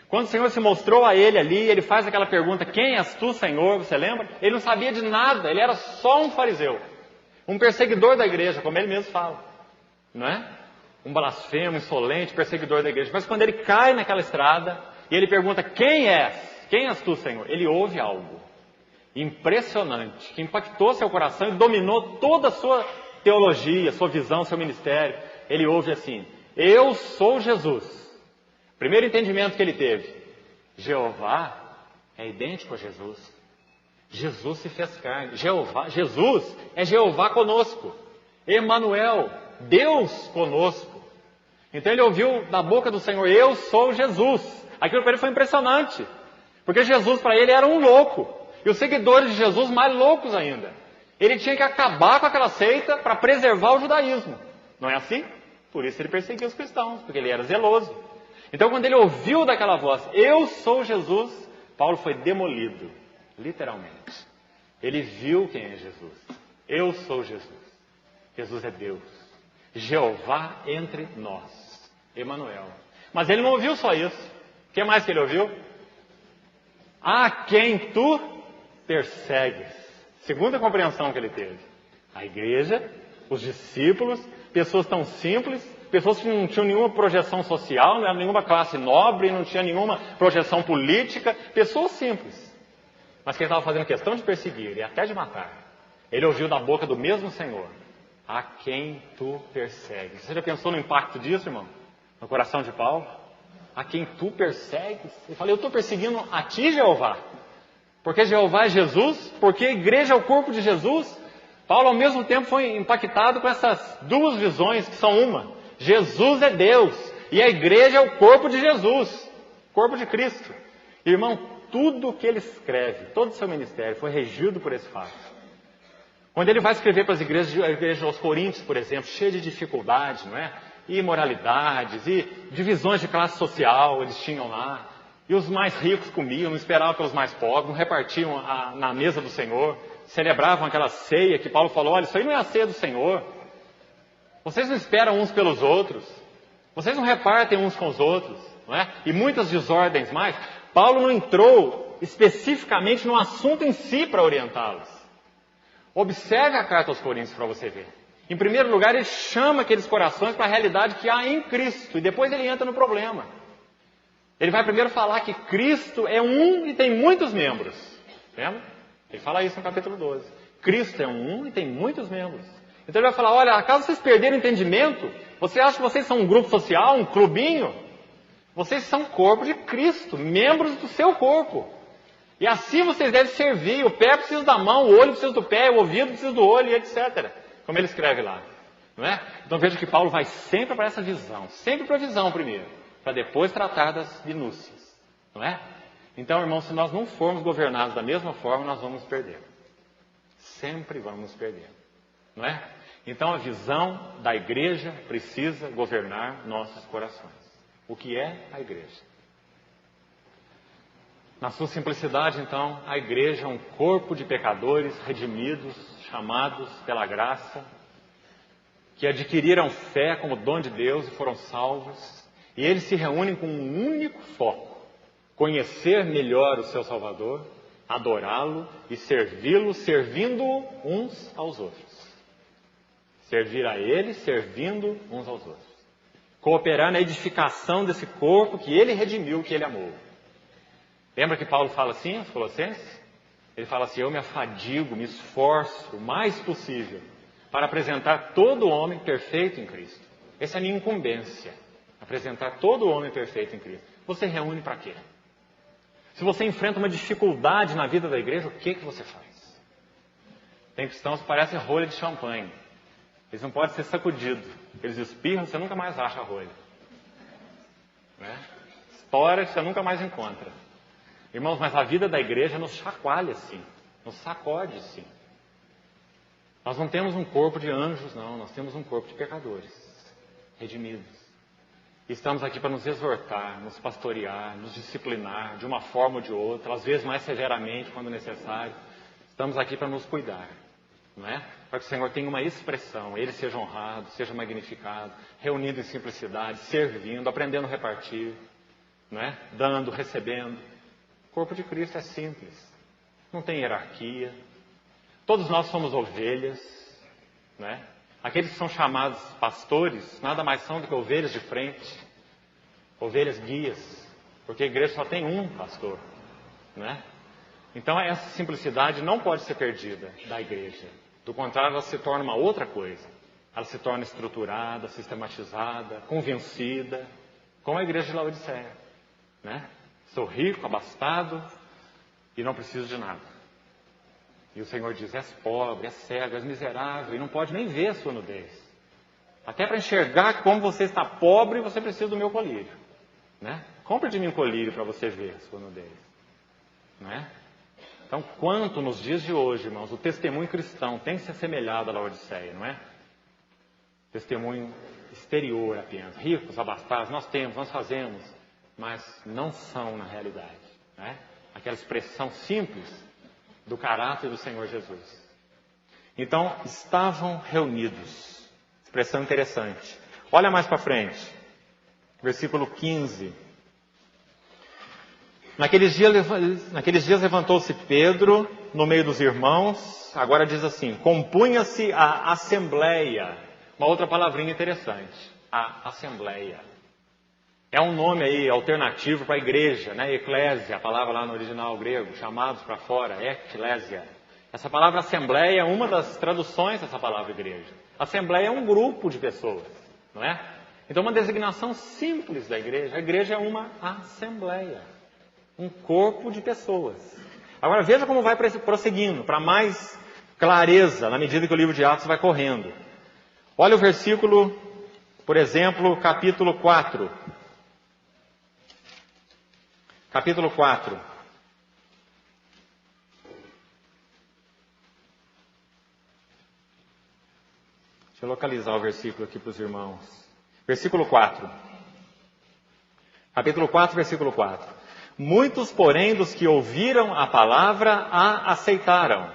Quando o Senhor se mostrou a ele ali, ele faz aquela pergunta, quem és tu, Senhor? Você lembra? Ele não sabia de nada, ele era só um fariseu. Um perseguidor da igreja, como ele mesmo fala. Não é? Um blasfemo, insolente, perseguidor da igreja. Mas quando ele cai naquela estrada, e ele pergunta, quem és? Quem és tu, Senhor? Ele ouve algo impressionante, que impactou seu coração e dominou toda a sua teologia, sua visão, seu ministério. Ele ouve assim, eu sou Jesus. Primeiro entendimento que ele teve, Jeová é idêntico a Jesus. Jesus se fez carne. Jesus é Jeová conosco. Emanuel, Deus conosco. Então ele ouviu da boca do Senhor, eu sou Jesus. Aquilo para ele foi impressionante. Porque Jesus para ele era um louco. E os seguidores de Jesus mais loucos ainda. Ele tinha que acabar com aquela seita para preservar o judaísmo. Não é assim? Por isso ele perseguia os cristãos, porque ele era zeloso. Então quando ele ouviu daquela voz, eu sou Jesus, Paulo foi demolido, literalmente. Ele viu quem é Jesus. Eu sou Jesus. Jesus é Deus. Jeová entre nós. Emanuel. Mas ele não ouviu só isso. O que mais que ele ouviu? A quem tu persegues. Segunda compreensão que ele teve. A igreja, os discípulos, pessoas tão simples, pessoas que não tinham nenhuma projeção social, não era nenhuma classe nobre, não tinha nenhuma projeção política, pessoas simples. Mas que ele estava fazendo questão de perseguir e até de matar. Ele ouviu da boca do mesmo Senhor, a quem tu persegues. Você já pensou no impacto disso, irmão? No coração de Paulo? A quem tu persegues? Ele falou, eu estou perseguindo a ti, Jeová. Porque Jeová é Jesus, porque a igreja é o corpo de Jesus. Paulo, ao mesmo tempo, foi impactado com essas duas visões que são uma. Jesus é Deus e a igreja é o corpo de Jesus, corpo de Cristo. Irmão, tudo o que ele escreve, todo o seu ministério foi regido por esse fato. Quando ele vai escrever para as igrejas, a igreja aos Coríntios, por exemplo, cheia de dificuldades, não é? E imoralidades, e divisões de classe social, eles tinham lá. E os mais ricos comiam, não esperavam pelos mais pobres, não repartiam na mesa do Senhor, celebravam aquela ceia que Paulo falou, olha, isso aí não é a ceia do Senhor. Vocês não esperam uns pelos outros. Vocês não repartem uns com os outros. Não é? E muitas desordens mais. Paulo não entrou especificamente no assunto em si para orientá-los. Observe a carta aos Coríntios para você ver. Em primeiro lugar, ele chama aqueles corações para a realidade que há em Cristo. E depois ele entra no problema. Ele vai primeiro falar que Cristo é um e tem muitos membros. Lembra? Ele fala isso no capítulo 12. Cristo é um e tem muitos membros. Então ele vai falar, olha, acaso vocês perderam o entendimento? Você acha que vocês são um grupo social, um clubinho? Vocês são corpo de Cristo, membros do seu corpo. E assim vocês devem servir. O pé precisa da mão, o olho precisa do pé, o ouvido precisa do olho, e etc. Como ele escreve lá. Não é? Então veja que Paulo vai sempre para essa visão. Sempre para a visão primeiro. Para depois tratar das minúcias. Não é? Então, irmãos, se nós não formos governados da mesma forma, nós vamos perder. Sempre vamos perder. Não é? Então a visão da igreja precisa governar nossos corações. O que é a igreja? Na sua simplicidade, então, a igreja é um corpo de pecadores redimidos, chamados pela graça, que adquiriram fé como dom de Deus e foram salvos, e eles se reúnem com um único foco: conhecer melhor o seu Salvador, adorá-lo e servi-lo, servindo-o uns aos outros. Servir a Ele, servindo uns aos outros. Cooperar na edificação desse corpo que Ele redimiu, que Ele amou. Lembra que Paulo fala assim aos Colossenses? Ele fala assim, eu me afadigo, me esforço o mais possível para apresentar todo homem perfeito em Cristo. Essa é a minha incumbência. Apresentar todo homem perfeito em Cristo. Você reúne para quê? Se você enfrenta uma dificuldade na vida da igreja, o que você faz? Tem cristãos que parecem rolha de champanhe. Eles não podem ser sacudidos. Eles espirram, você nunca mais acha a rolha. Né? Estoura, você nunca mais encontra. Irmãos, mas a vida da igreja nos chacoalha assim. Nos sacode assim. Nós não temos um corpo de anjos, não. Nós temos um corpo de pecadores. Redimidos. E estamos aqui para nos exortar, nos pastorear, nos disciplinar de uma forma ou de outra, às vezes mais severamente quando necessário. Estamos aqui para nos cuidar. Não é? Para que o Senhor tenha uma expressão, Ele seja honrado, seja magnificado, reunido em simplicidade, servindo, aprendendo a repartir. não é? Dando, recebendo. O corpo de Cristo é simples, não tem hierarquia. Todos nós somos ovelhas, não é? Aqueles que são chamados pastores, nada mais são do que ovelhas de frente, ovelhas guias, porque a igreja só tem um pastor, não é? Então essa simplicidade não pode ser perdida da igreja. Do contrário, ela se torna uma outra coisa. Ela se torna estruturada, sistematizada, convencida, como a igreja de Laodiceia, né? Sou rico, abastado e não preciso de nada. E o Senhor diz: és pobre, és cego, és miserável e não pode nem ver a sua nudez. Até para enxergar como você está pobre, você precisa do meu colírio, né? Compre de mim um colírio para você ver a sua nudez, né? Então, quanto nos dias de hoje, irmãos, o testemunho cristão tem que se assemelhado à Laodiceia, não é? Testemunho exterior apenas. Ricos, abastados, nós temos, nós fazemos, mas não são na realidade, né? Aquela expressão simples do caráter do Senhor Jesus. Então, estavam reunidos. Expressão interessante. Olha mais para frente. Versículo 15. Naqueles dias levantou-se Pedro no meio dos irmãos. Agora diz assim: compunha-se a assembleia. Uma outra palavrinha interessante. A assembleia. É um nome aí alternativo para a igreja, né? Eclésia, a palavra lá no original grego, chamados para fora, eclésia. Essa palavra assembleia é uma das traduções dessa palavra igreja. Assembleia é um grupo de pessoas, não é? Então, uma designação simples da igreja. A igreja é uma assembleia, um corpo de pessoas. Agora veja como vai prosseguindo, para mais clareza, na medida que o livro de Atos vai correndo. Olha o versículo, por exemplo, capítulo 4. Capítulo 4. Deixa eu localizar o versículo aqui para os irmãos. Versículo 4. Capítulo 4, versículo 4. Muitos, porém, dos que ouviram a palavra a aceitaram,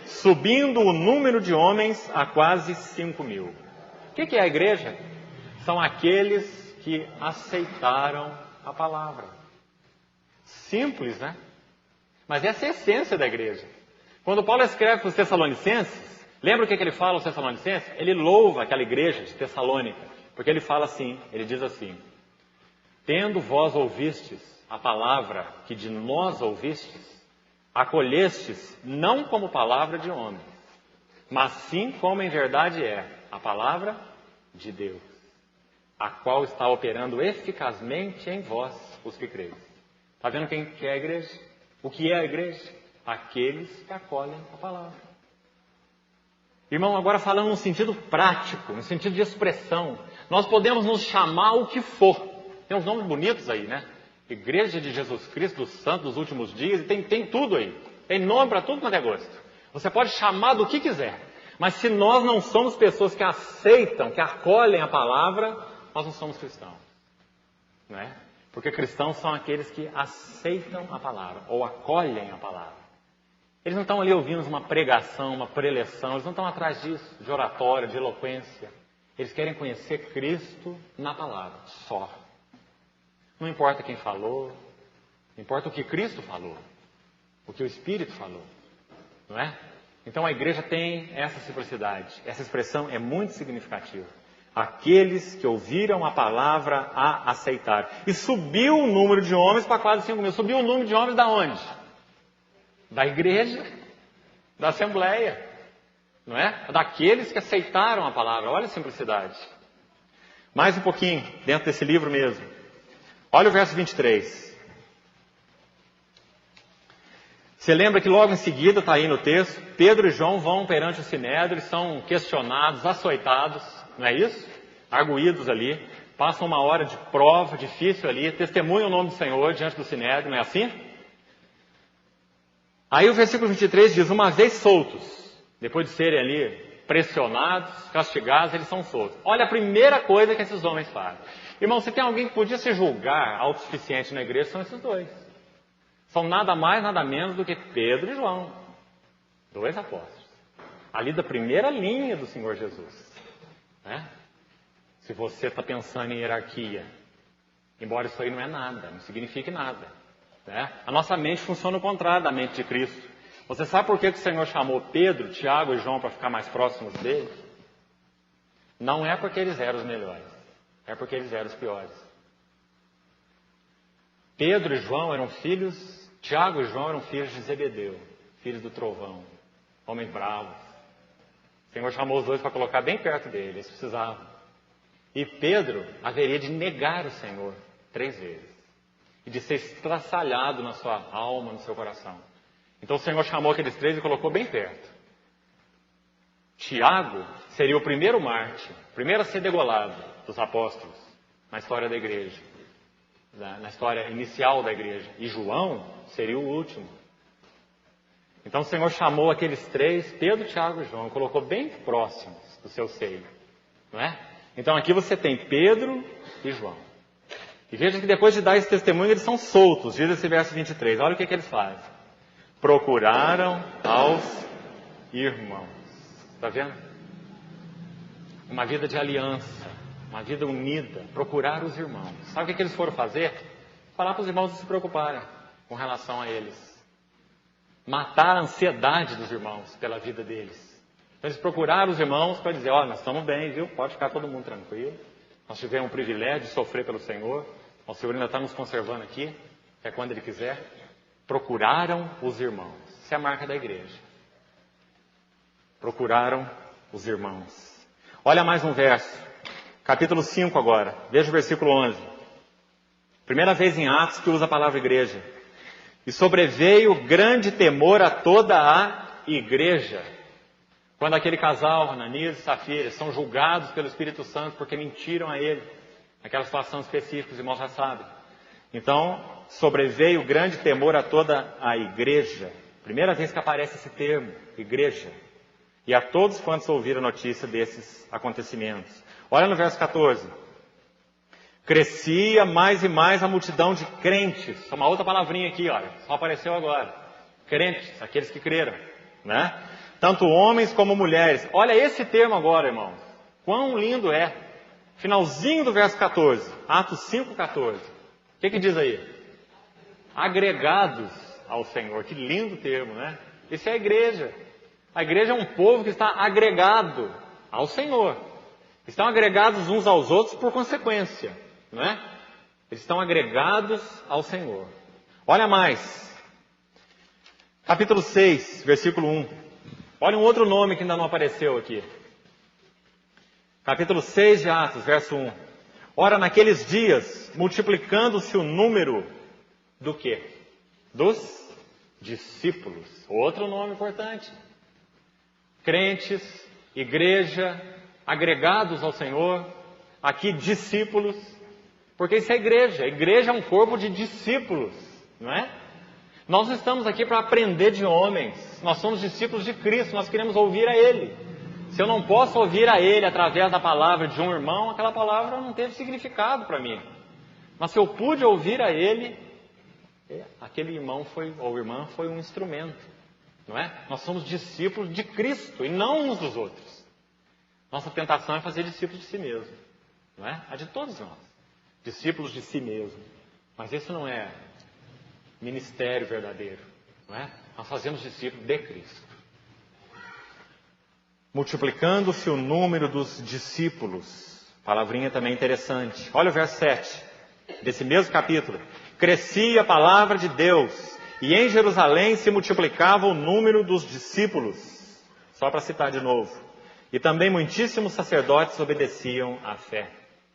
subindo o número de homens a quase 5.000. O que é a igreja? São aqueles que aceitaram a palavra. Simples, né? Mas essa é a essência da igreja. Quando Paulo escreve para os Tessalonicenses, lembra o que ele fala aos Tessalonicenses? Ele louva aquela igreja de Tessalônica, porque ele fala assim, ele diz assim: tendo vós ouvistes a palavra que de nós ouvistes, acolhestes não como palavra de homem, mas sim como em verdade é a palavra de Deus, a qual está operando eficazmente em vós, os que creem. Está vendo quem que é a igreja? O que é a igreja? Aqueles que acolhem a palavra. Irmão, agora falando num sentido prático, no sentido de expressão, nós podemos nos chamar o que for. Tem uns nomes bonitos aí, né? Igreja de Jesus Cristo, dos Santos dos Últimos Dias, e tem tudo aí. Tem nome para tudo quanto é gosto. Você pode chamar do que quiser. Mas se nós não somos pessoas que aceitam, que acolhem a palavra, nós não somos cristãos. Não é? Porque cristãos são aqueles que aceitam a palavra, ou acolhem a palavra. Eles não estão ali ouvindo uma pregação, uma preleção, eles não estão atrás disso, de oratória, de eloquência. Eles querem conhecer Cristo na palavra, só. Não importa quem falou, importa o que Cristo falou, o que o Espírito falou, não é? Então a igreja tem essa simplicidade, essa expressão é muito significativa. Aqueles que ouviram a palavra a aceitar. E subiu o número de homens para quase 5.000. Subiu o número de homens da onde? Da igreja, da assembleia, não é? Daqueles que aceitaram a palavra. Olha a simplicidade. Mais um pouquinho, dentro desse livro mesmo. Olha o verso 23. Você lembra que logo em seguida, está aí no texto, Pedro e João vão perante o Sinédrio e são questionados, açoitados, não é isso? Arguídos ali, passam uma hora de prova difícil ali, testemunham o nome do Senhor diante do Sinédrio, não é assim? Aí o versículo 23 diz: uma vez soltos, depois de serem ali pressionados, castigados, eles são soltos. Olha a primeira coisa que esses homens fazem. Irmão, se tem alguém que podia se julgar autossuficiente na igreja, são esses dois. São nada mais, nada menos do que Pedro e João. 2 apóstolos. Ali da primeira linha do Senhor Jesus. Né? Se você está pensando em hierarquia, Embora isso aí não é nada, não signifique nada. Né? A nossa mente funciona ao contrário da mente de Cristo. Você sabe por que o Senhor chamou Pedro, Tiago e João para ficar mais próximos dele? Não é porque eles eram os melhores, é porque eles eram os piores. Pedro e João eram filhos, Tiago e João eram filhos de Zebedeu, filhos do trovão, homens bravos. O Senhor chamou os dois para colocar bem perto dele, eles precisavam. E Pedro haveria de negar o Senhor 3 vezes. E de ser estraçalhado na sua alma, no seu coração. Então o Senhor chamou aqueles 3 e colocou bem perto. Tiago seria o primeiro mártir, o primeiro a ser degolado dos apóstolos na história da igreja, na história inicial da igreja. E João seria o último. Então o Senhor chamou aqueles 3, Pedro, Tiago e João, e colocou bem próximos do seu seio. Não é? Então aqui você tem Pedro e João. E veja que depois de dar esse testemunho, eles são soltos, diz esse verso 23. Olha o que eles fazem. Procuraram aos irmãos. Está vendo? Uma vida de aliança, uma vida unida. Procurar os irmãos. Sabe o que eles foram fazer? Falar para os irmãos não se preocuparem com relação a eles. Matar a ansiedade dos irmãos pela vida deles. Então eles procuraram os irmãos para dizer, nós estamos bem, viu? Pode ficar todo mundo tranquilo. Nós tivemos o privilégio de sofrer pelo Senhor. O Senhor ainda está nos conservando aqui, até quando Ele quiser. Procuraram os irmãos. Isso é a marca da igreja. Procuraram os irmãos. Olha mais um verso. Capítulo 5 agora. Veja o versículo 11. Primeira vez em Atos que usa a palavra igreja. E sobreveio grande temor a toda a igreja. Quando aquele casal, Ananias e Safira, são julgados pelo Espírito Santo porque mentiram a ele. Naquela situação específica, os irmãos já sabem. Então, sobreveio grande temor a toda a igreja. Primeira vez que aparece esse termo, igreja. E a todos quantos ouviram a notícia desses acontecimentos. Olha no verso 14. Crescia mais e mais a multidão de crentes. Uma outra palavrinha aqui, olha, só apareceu agora. Crentes, aqueles que creram, né? Tanto homens como mulheres. Olha esse termo agora, irmãos. Quão lindo é. Finalzinho do verso 14. Atos 5:14. O que diz aí? Agregados ao Senhor. Que lindo termo, né? Isso é a igreja. A igreja é um povo que está agregado ao Senhor. Estão agregados uns aos outros por consequência, não é? Eles estão agregados ao Senhor. Olha mais. Capítulo 6, versículo 1. Olha um outro nome que ainda não apareceu aqui. Capítulo 6 de Atos, verso 1. Ora, naqueles dias, multiplicando-se o número do quê? Dos discípulos. Outro nome importante. Crentes, igreja, agregados ao Senhor. Aqui, discípulos. Porque isso é igreja. A igreja é um corpo de discípulos, não é? Nós não estamos aqui para aprender de homens. Nós somos discípulos de Cristo. Nós queremos ouvir a Ele. Se eu não posso ouvir a Ele através da palavra de um irmão, aquela palavra não teve significado para mim. Mas se eu pude ouvir a Ele, aquele irmão ou irmã foi um instrumento, não é? Nós somos discípulos de Cristo e não uns dos outros. Nossa tentação é fazer discípulos de si mesmo, não é? A de todos nós, discípulos de si mesmo. Mas isso não é ministério verdadeiro, não é? Nós fazemos discípulos de Cristo. Multiplicando-se o número dos discípulos. Palavrinha também interessante. Olha o verso 7 desse mesmo capítulo. Crescia a palavra de Deus e em Jerusalém se multiplicava o número dos discípulos. Só para citar de novo. E também muitíssimos sacerdotes obedeciam à fé.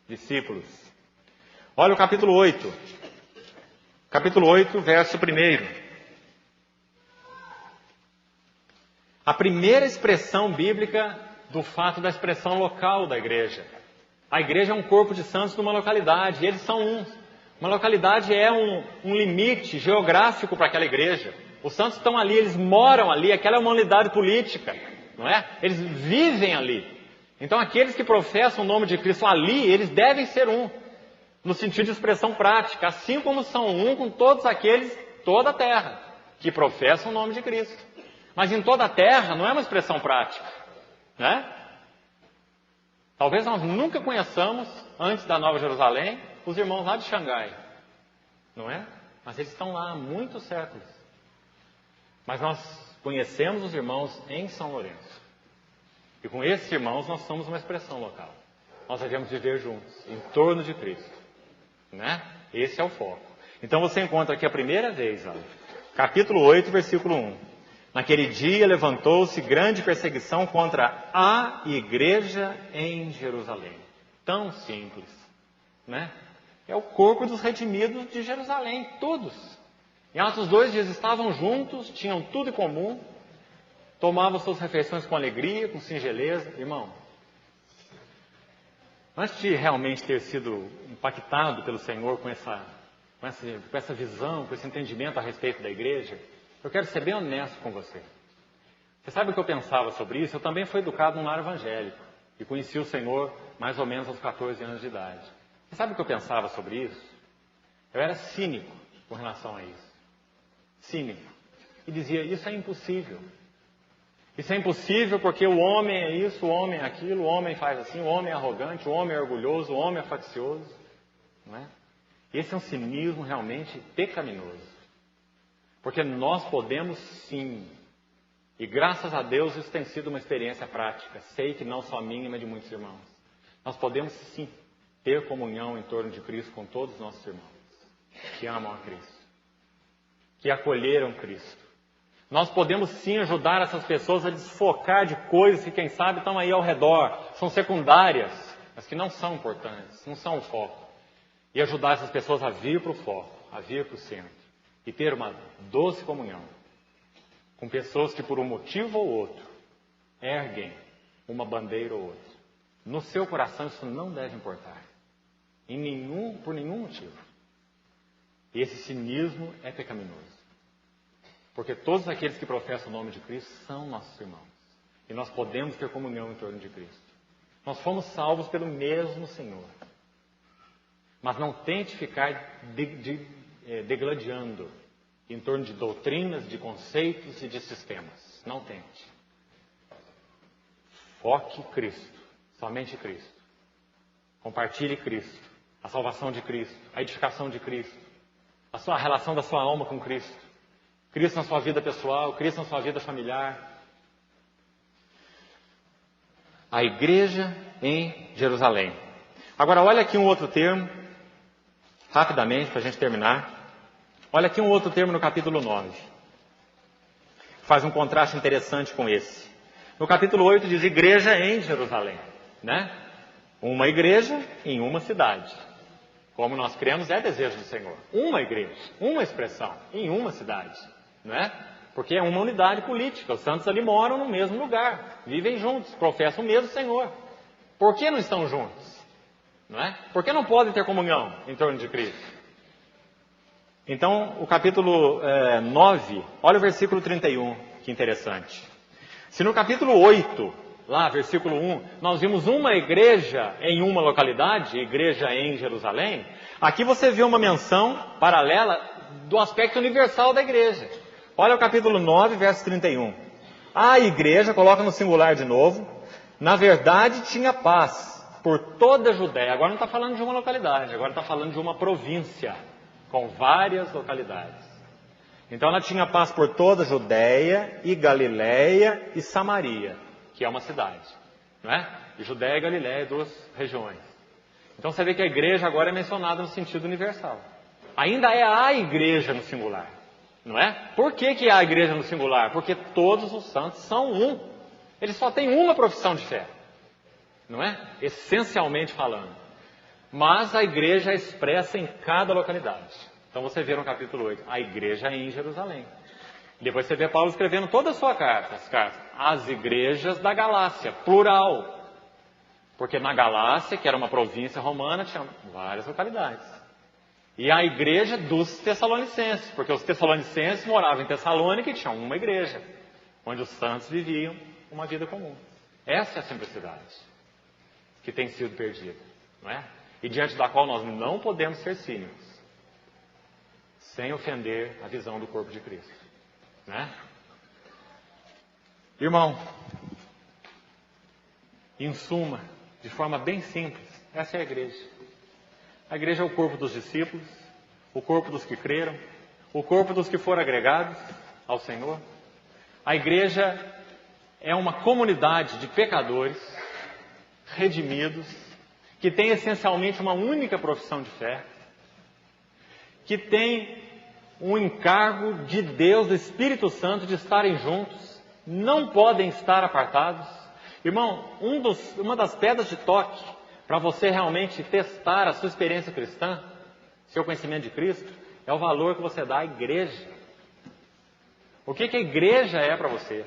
Discípulos. Olha o capítulo 8. Capítulo 8, verso 1. A primeira expressão bíblica do fato da expressão local da igreja. A igreja é um corpo de santos numa localidade, e eles são uns. Uma localidade é um limite geográfico para aquela igreja. Os santos estão ali, eles moram ali, aquela é uma unidade política, não é? Eles vivem ali. Então aqueles que professam o nome de Cristo ali, eles devem ser um, no sentido de expressão prática, assim como são um com todos aqueles, toda a terra, que professam o nome de Cristo. Mas em toda a terra não é uma expressão prática, né? Talvez nós nunca conheçamos, antes da Nova Jerusalém, os irmãos lá de Xangai, não é? Mas eles estão lá há muitos séculos. Mas nós conhecemos os irmãos em São Lourenço. E com esses irmãos nós somos uma expressão local. Nós devemos viver juntos, em torno de Cristo, né? Esse é o foco. Então você encontra aqui a primeira vez, olha, capítulo 8, versículo 1. Naquele dia levantou-se grande perseguição contra a igreja em Jerusalém. Tão simples, né? É o corpo dos redimidos de Jerusalém, todos. Em Atos 2 diz, estavam juntos, tinham tudo em comum, tomavam suas refeições com alegria, com singeleza. Irmão, antes de realmente ter sido impactado pelo Senhor com essa visão, com esse entendimento a respeito da igreja, eu quero ser bem honesto com você. Você sabe o que eu pensava sobre isso? Eu também fui educado num lar evangélico e conheci o Senhor mais ou menos aos 14 anos de idade. Você sabe o que eu pensava sobre isso? Eu era cínico com relação a isso. Cínico. E dizia, isso é impossível. Isso é impossível porque o homem é isso, o homem é aquilo, o homem faz assim, o homem é arrogante, o homem é orgulhoso, o homem é faccioso. Não é? Esse é um cinismo realmente pecaminoso. Porque nós podemos sim, e graças a Deus isso tem sido uma experiência prática, sei que não só minha, mas de muitos irmãos. Nós podemos sim ter comunhão em torno de Cristo com todos os nossos irmãos que amam a Cristo, que acolheram Cristo. Nós podemos sim ajudar essas pessoas a desfocar de coisas que quem sabe estão aí ao redor, são secundárias, mas que não são importantes, não são o foco. E ajudar essas pessoas a vir para o foco, a vir para o centro. E ter uma doce comunhão com pessoas que por um motivo ou outro erguem uma bandeira ou outra. No seu coração isso não deve importar. Por nenhum motivo. E esse cinismo é pecaminoso. Porque todos aqueles que professam o nome de Cristo são nossos irmãos. E nós podemos ter comunhão em torno de Cristo. Nós fomos salvos pelo mesmo Senhor. Mas não tente ficar degladiando em torno de doutrinas, de conceitos e de sistemas. Não tente. Foque Cristo. Somente Cristo. Compartilhe Cristo. A salvação de Cristo. A edificação de Cristo. A relação da sua alma com Cristo. Cristo na sua vida pessoal, Cristo na sua vida familiar. A igreja em Jerusalém. Agora olha aqui um outro termo, rapidamente para a gente terminar. Olha aqui um outro termo no capítulo 9. Faz um contraste interessante com esse. No capítulo 8 diz igreja em Jerusalém, né? Uma igreja em uma cidade. Como nós cremos, é desejo do Senhor. Uma igreja, uma expressão, em uma cidade. Não é? Porque é uma unidade política. Os santos ali moram no mesmo lugar. Vivem juntos, professam o mesmo Senhor. Por que não estão juntos? Não é? Por que não podem ter comunhão em torno de Cristo? Então, o capítulo 9, olha o versículo 31, que interessante. Se no capítulo 8, lá, versículo 1, nós vimos uma igreja em uma localidade, igreja em Jerusalém, aqui você vê uma menção paralela do aspecto universal da igreja. Olha o capítulo 9, verso 31. A igreja, coloca no singular de novo, na verdade tinha paz por toda a Judéia. Agora não está falando de uma localidade, agora está falando de uma província, com várias localidades. Então ela tinha paz por toda a Judéia e Galiléia e Samaria, que é uma cidade, não é? E Judéia e Galiléia, duas regiões. Então você vê que a igreja agora é mencionada no sentido universal. Ainda é a igreja no singular, não é? Por que é a igreja no singular? Porque todos os santos são um. Eles só têm uma profissão de fé, não é? Essencialmente falando. Mas a igreja é expressa em cada localidade. Então você vê no capítulo 8, a igreja em Jerusalém. Depois você vê Paulo escrevendo toda a sua carta, as cartas, as igrejas da Galácia, plural. Porque na Galácia, que era uma província romana, tinha várias localidades. E a igreja dos Tessalonicenses, porque os Tessalonicenses moravam em Tessalônica e tinham uma igreja, onde os santos viviam uma vida comum. Essa é a simplicidade que tem sido perdida, não é? E diante da qual nós não podemos ser cínicos, sem ofender a visão do corpo de Cristo, né? Irmão, em suma, de forma bem simples, essa é a igreja. A igreja é o corpo dos discípulos, o corpo dos que creram, o corpo dos que foram agregados ao Senhor. A igreja é uma comunidade de pecadores, redimidos, que tem essencialmente uma única profissão de fé, que tem um encargo de Deus, do Espírito Santo, de estarem juntos, não podem estar apartados. Irmão, uma das pedras de toque para você realmente testar a sua experiência cristã, seu conhecimento de Cristo, é o valor que você dá à igreja. O que a igreja é para você?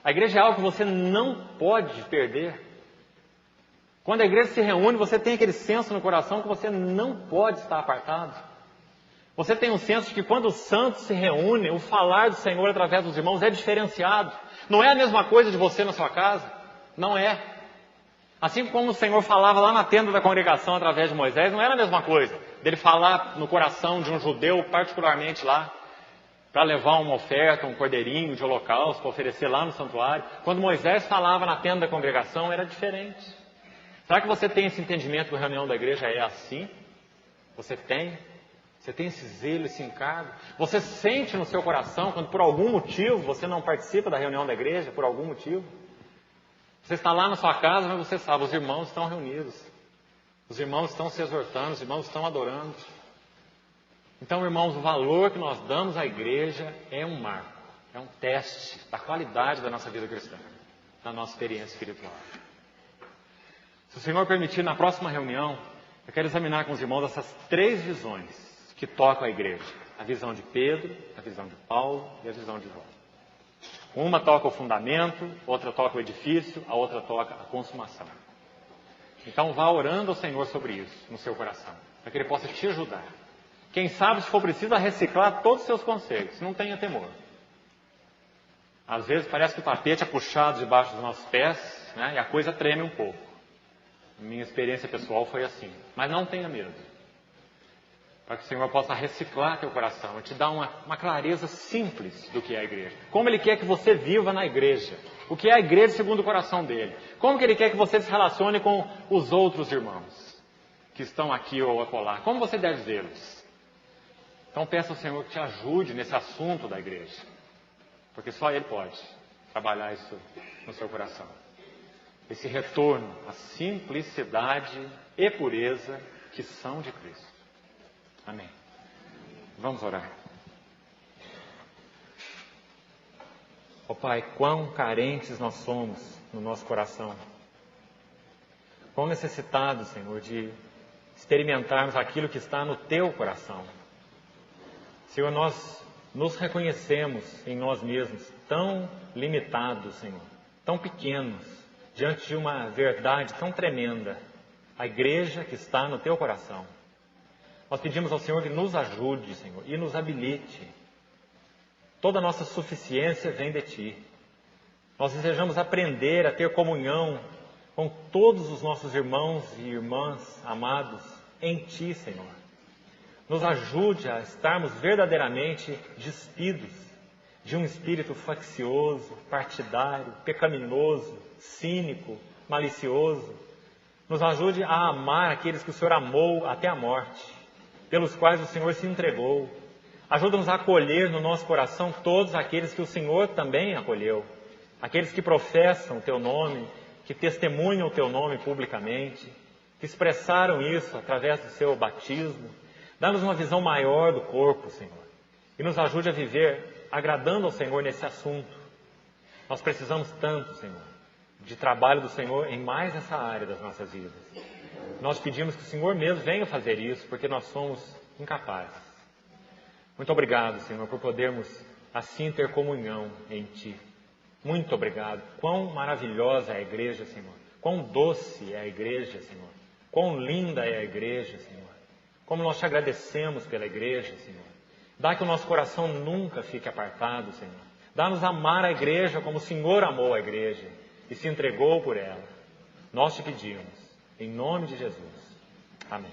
A igreja é algo que você não pode perder. Quando a igreja se reúne, você tem aquele senso no coração que você não pode estar apartado. Você tem um senso de que quando os santos se reúnem, o falar do Senhor através dos irmãos é diferenciado. Não é a mesma coisa de você na sua casa. Não é. Assim como o Senhor falava lá na tenda da congregação através de Moisés, não era a mesma coisa dele falar no coração de um judeu, particularmente lá, para levar uma oferta, um cordeirinho de holocausto, para oferecer lá no santuário. Quando Moisés falava na tenda da congregação, era diferente. Será que você tem esse entendimento que a reunião da igreja é assim? Você tem? Você tem esse zelo, esse encargo? Você sente no seu coração quando por algum motivo você não participa da reunião da igreja, por algum motivo? Você está lá na sua casa, mas você sabe, os irmãos estão reunidos. Os irmãos estão se exortando, os irmãos estão adorando. Então, irmãos, o valor que nós damos à igreja é um marco, é um teste da qualidade da nossa vida cristã, da nossa experiência espiritual. Se o Senhor permitir, na próxima reunião, eu quero examinar com os irmãos essas 3 visões que tocam a igreja. A visão de Pedro, a visão de Paulo e a visão de João. Uma toca o fundamento, outra toca o edifício, a outra toca a consumação. Então vá orando ao Senhor sobre isso, no seu coração, para que Ele possa te ajudar. Quem sabe, se for preciso, a reciclar todos os seus conceitos. Não tenha temor. Às vezes parece que o tapete é puxado debaixo dos nossos pés, né, e a coisa treme um pouco. Minha experiência pessoal foi assim. Mas não tenha medo. Para que o Senhor possa reciclar teu coração e te dar uma clareza simples do que é a igreja. Como Ele quer que você viva na igreja. O que é a igreja segundo o coração dEle. Como que Ele quer que você se relacione com os outros irmãos que estão aqui ou acolá. Como você deve vê-los. Então peça ao Senhor que te ajude nesse assunto da igreja. Porque só Ele pode trabalhar isso no seu coração. Esse retorno à simplicidade e pureza que são de Cristo. Amém. Vamos orar. Ó Pai, quão carentes nós somos no nosso coração. Quão necessitados, Senhor, de experimentarmos aquilo que está no Teu coração. Senhor, nós nos reconhecemos em nós mesmos tão limitados, Senhor, tão pequenos, diante de uma verdade tão tremenda, a igreja que está no Teu coração. Nós pedimos ao Senhor que nos ajude, Senhor, e nos habilite. Toda a nossa suficiência vem de Ti. Nós desejamos aprender a ter comunhão com todos os nossos irmãos e irmãs amados em Ti, Senhor. Nos ajude a estarmos verdadeiramente despidos de um espírito faccioso, partidário, pecaminoso, cínico, malicioso. Nos ajude a amar aqueles que o Senhor amou até a morte, pelos quais o Senhor se entregou. Ajuda-nos a acolher no nosso coração todos aqueles que o Senhor também acolheu. Aqueles que professam o Teu nome, que testemunham o Teu nome publicamente, que expressaram isso através do Seu batismo. Dá-nos uma visão maior do corpo, Senhor. E nos ajude a viver agradando ao Senhor nesse assunto. Nós precisamos tanto, Senhor, de trabalho do Senhor em mais essa área das nossas vidas. Nós pedimos que o Senhor mesmo venha fazer isso, porque nós somos incapazes. Muito obrigado, Senhor, por podermos assim ter comunhão em Ti. Muito obrigado. Quão maravilhosa é a igreja, Senhor. Quão doce é a igreja, Senhor. Quão linda é a igreja, Senhor. Como nós Te agradecemos pela igreja, Senhor. Dá que o nosso coração nunca fique apartado, Senhor. Dá-nos amar a igreja como o Senhor amou a igreja e se entregou por ela. Nós Te pedimos, em nome de Jesus. Amém.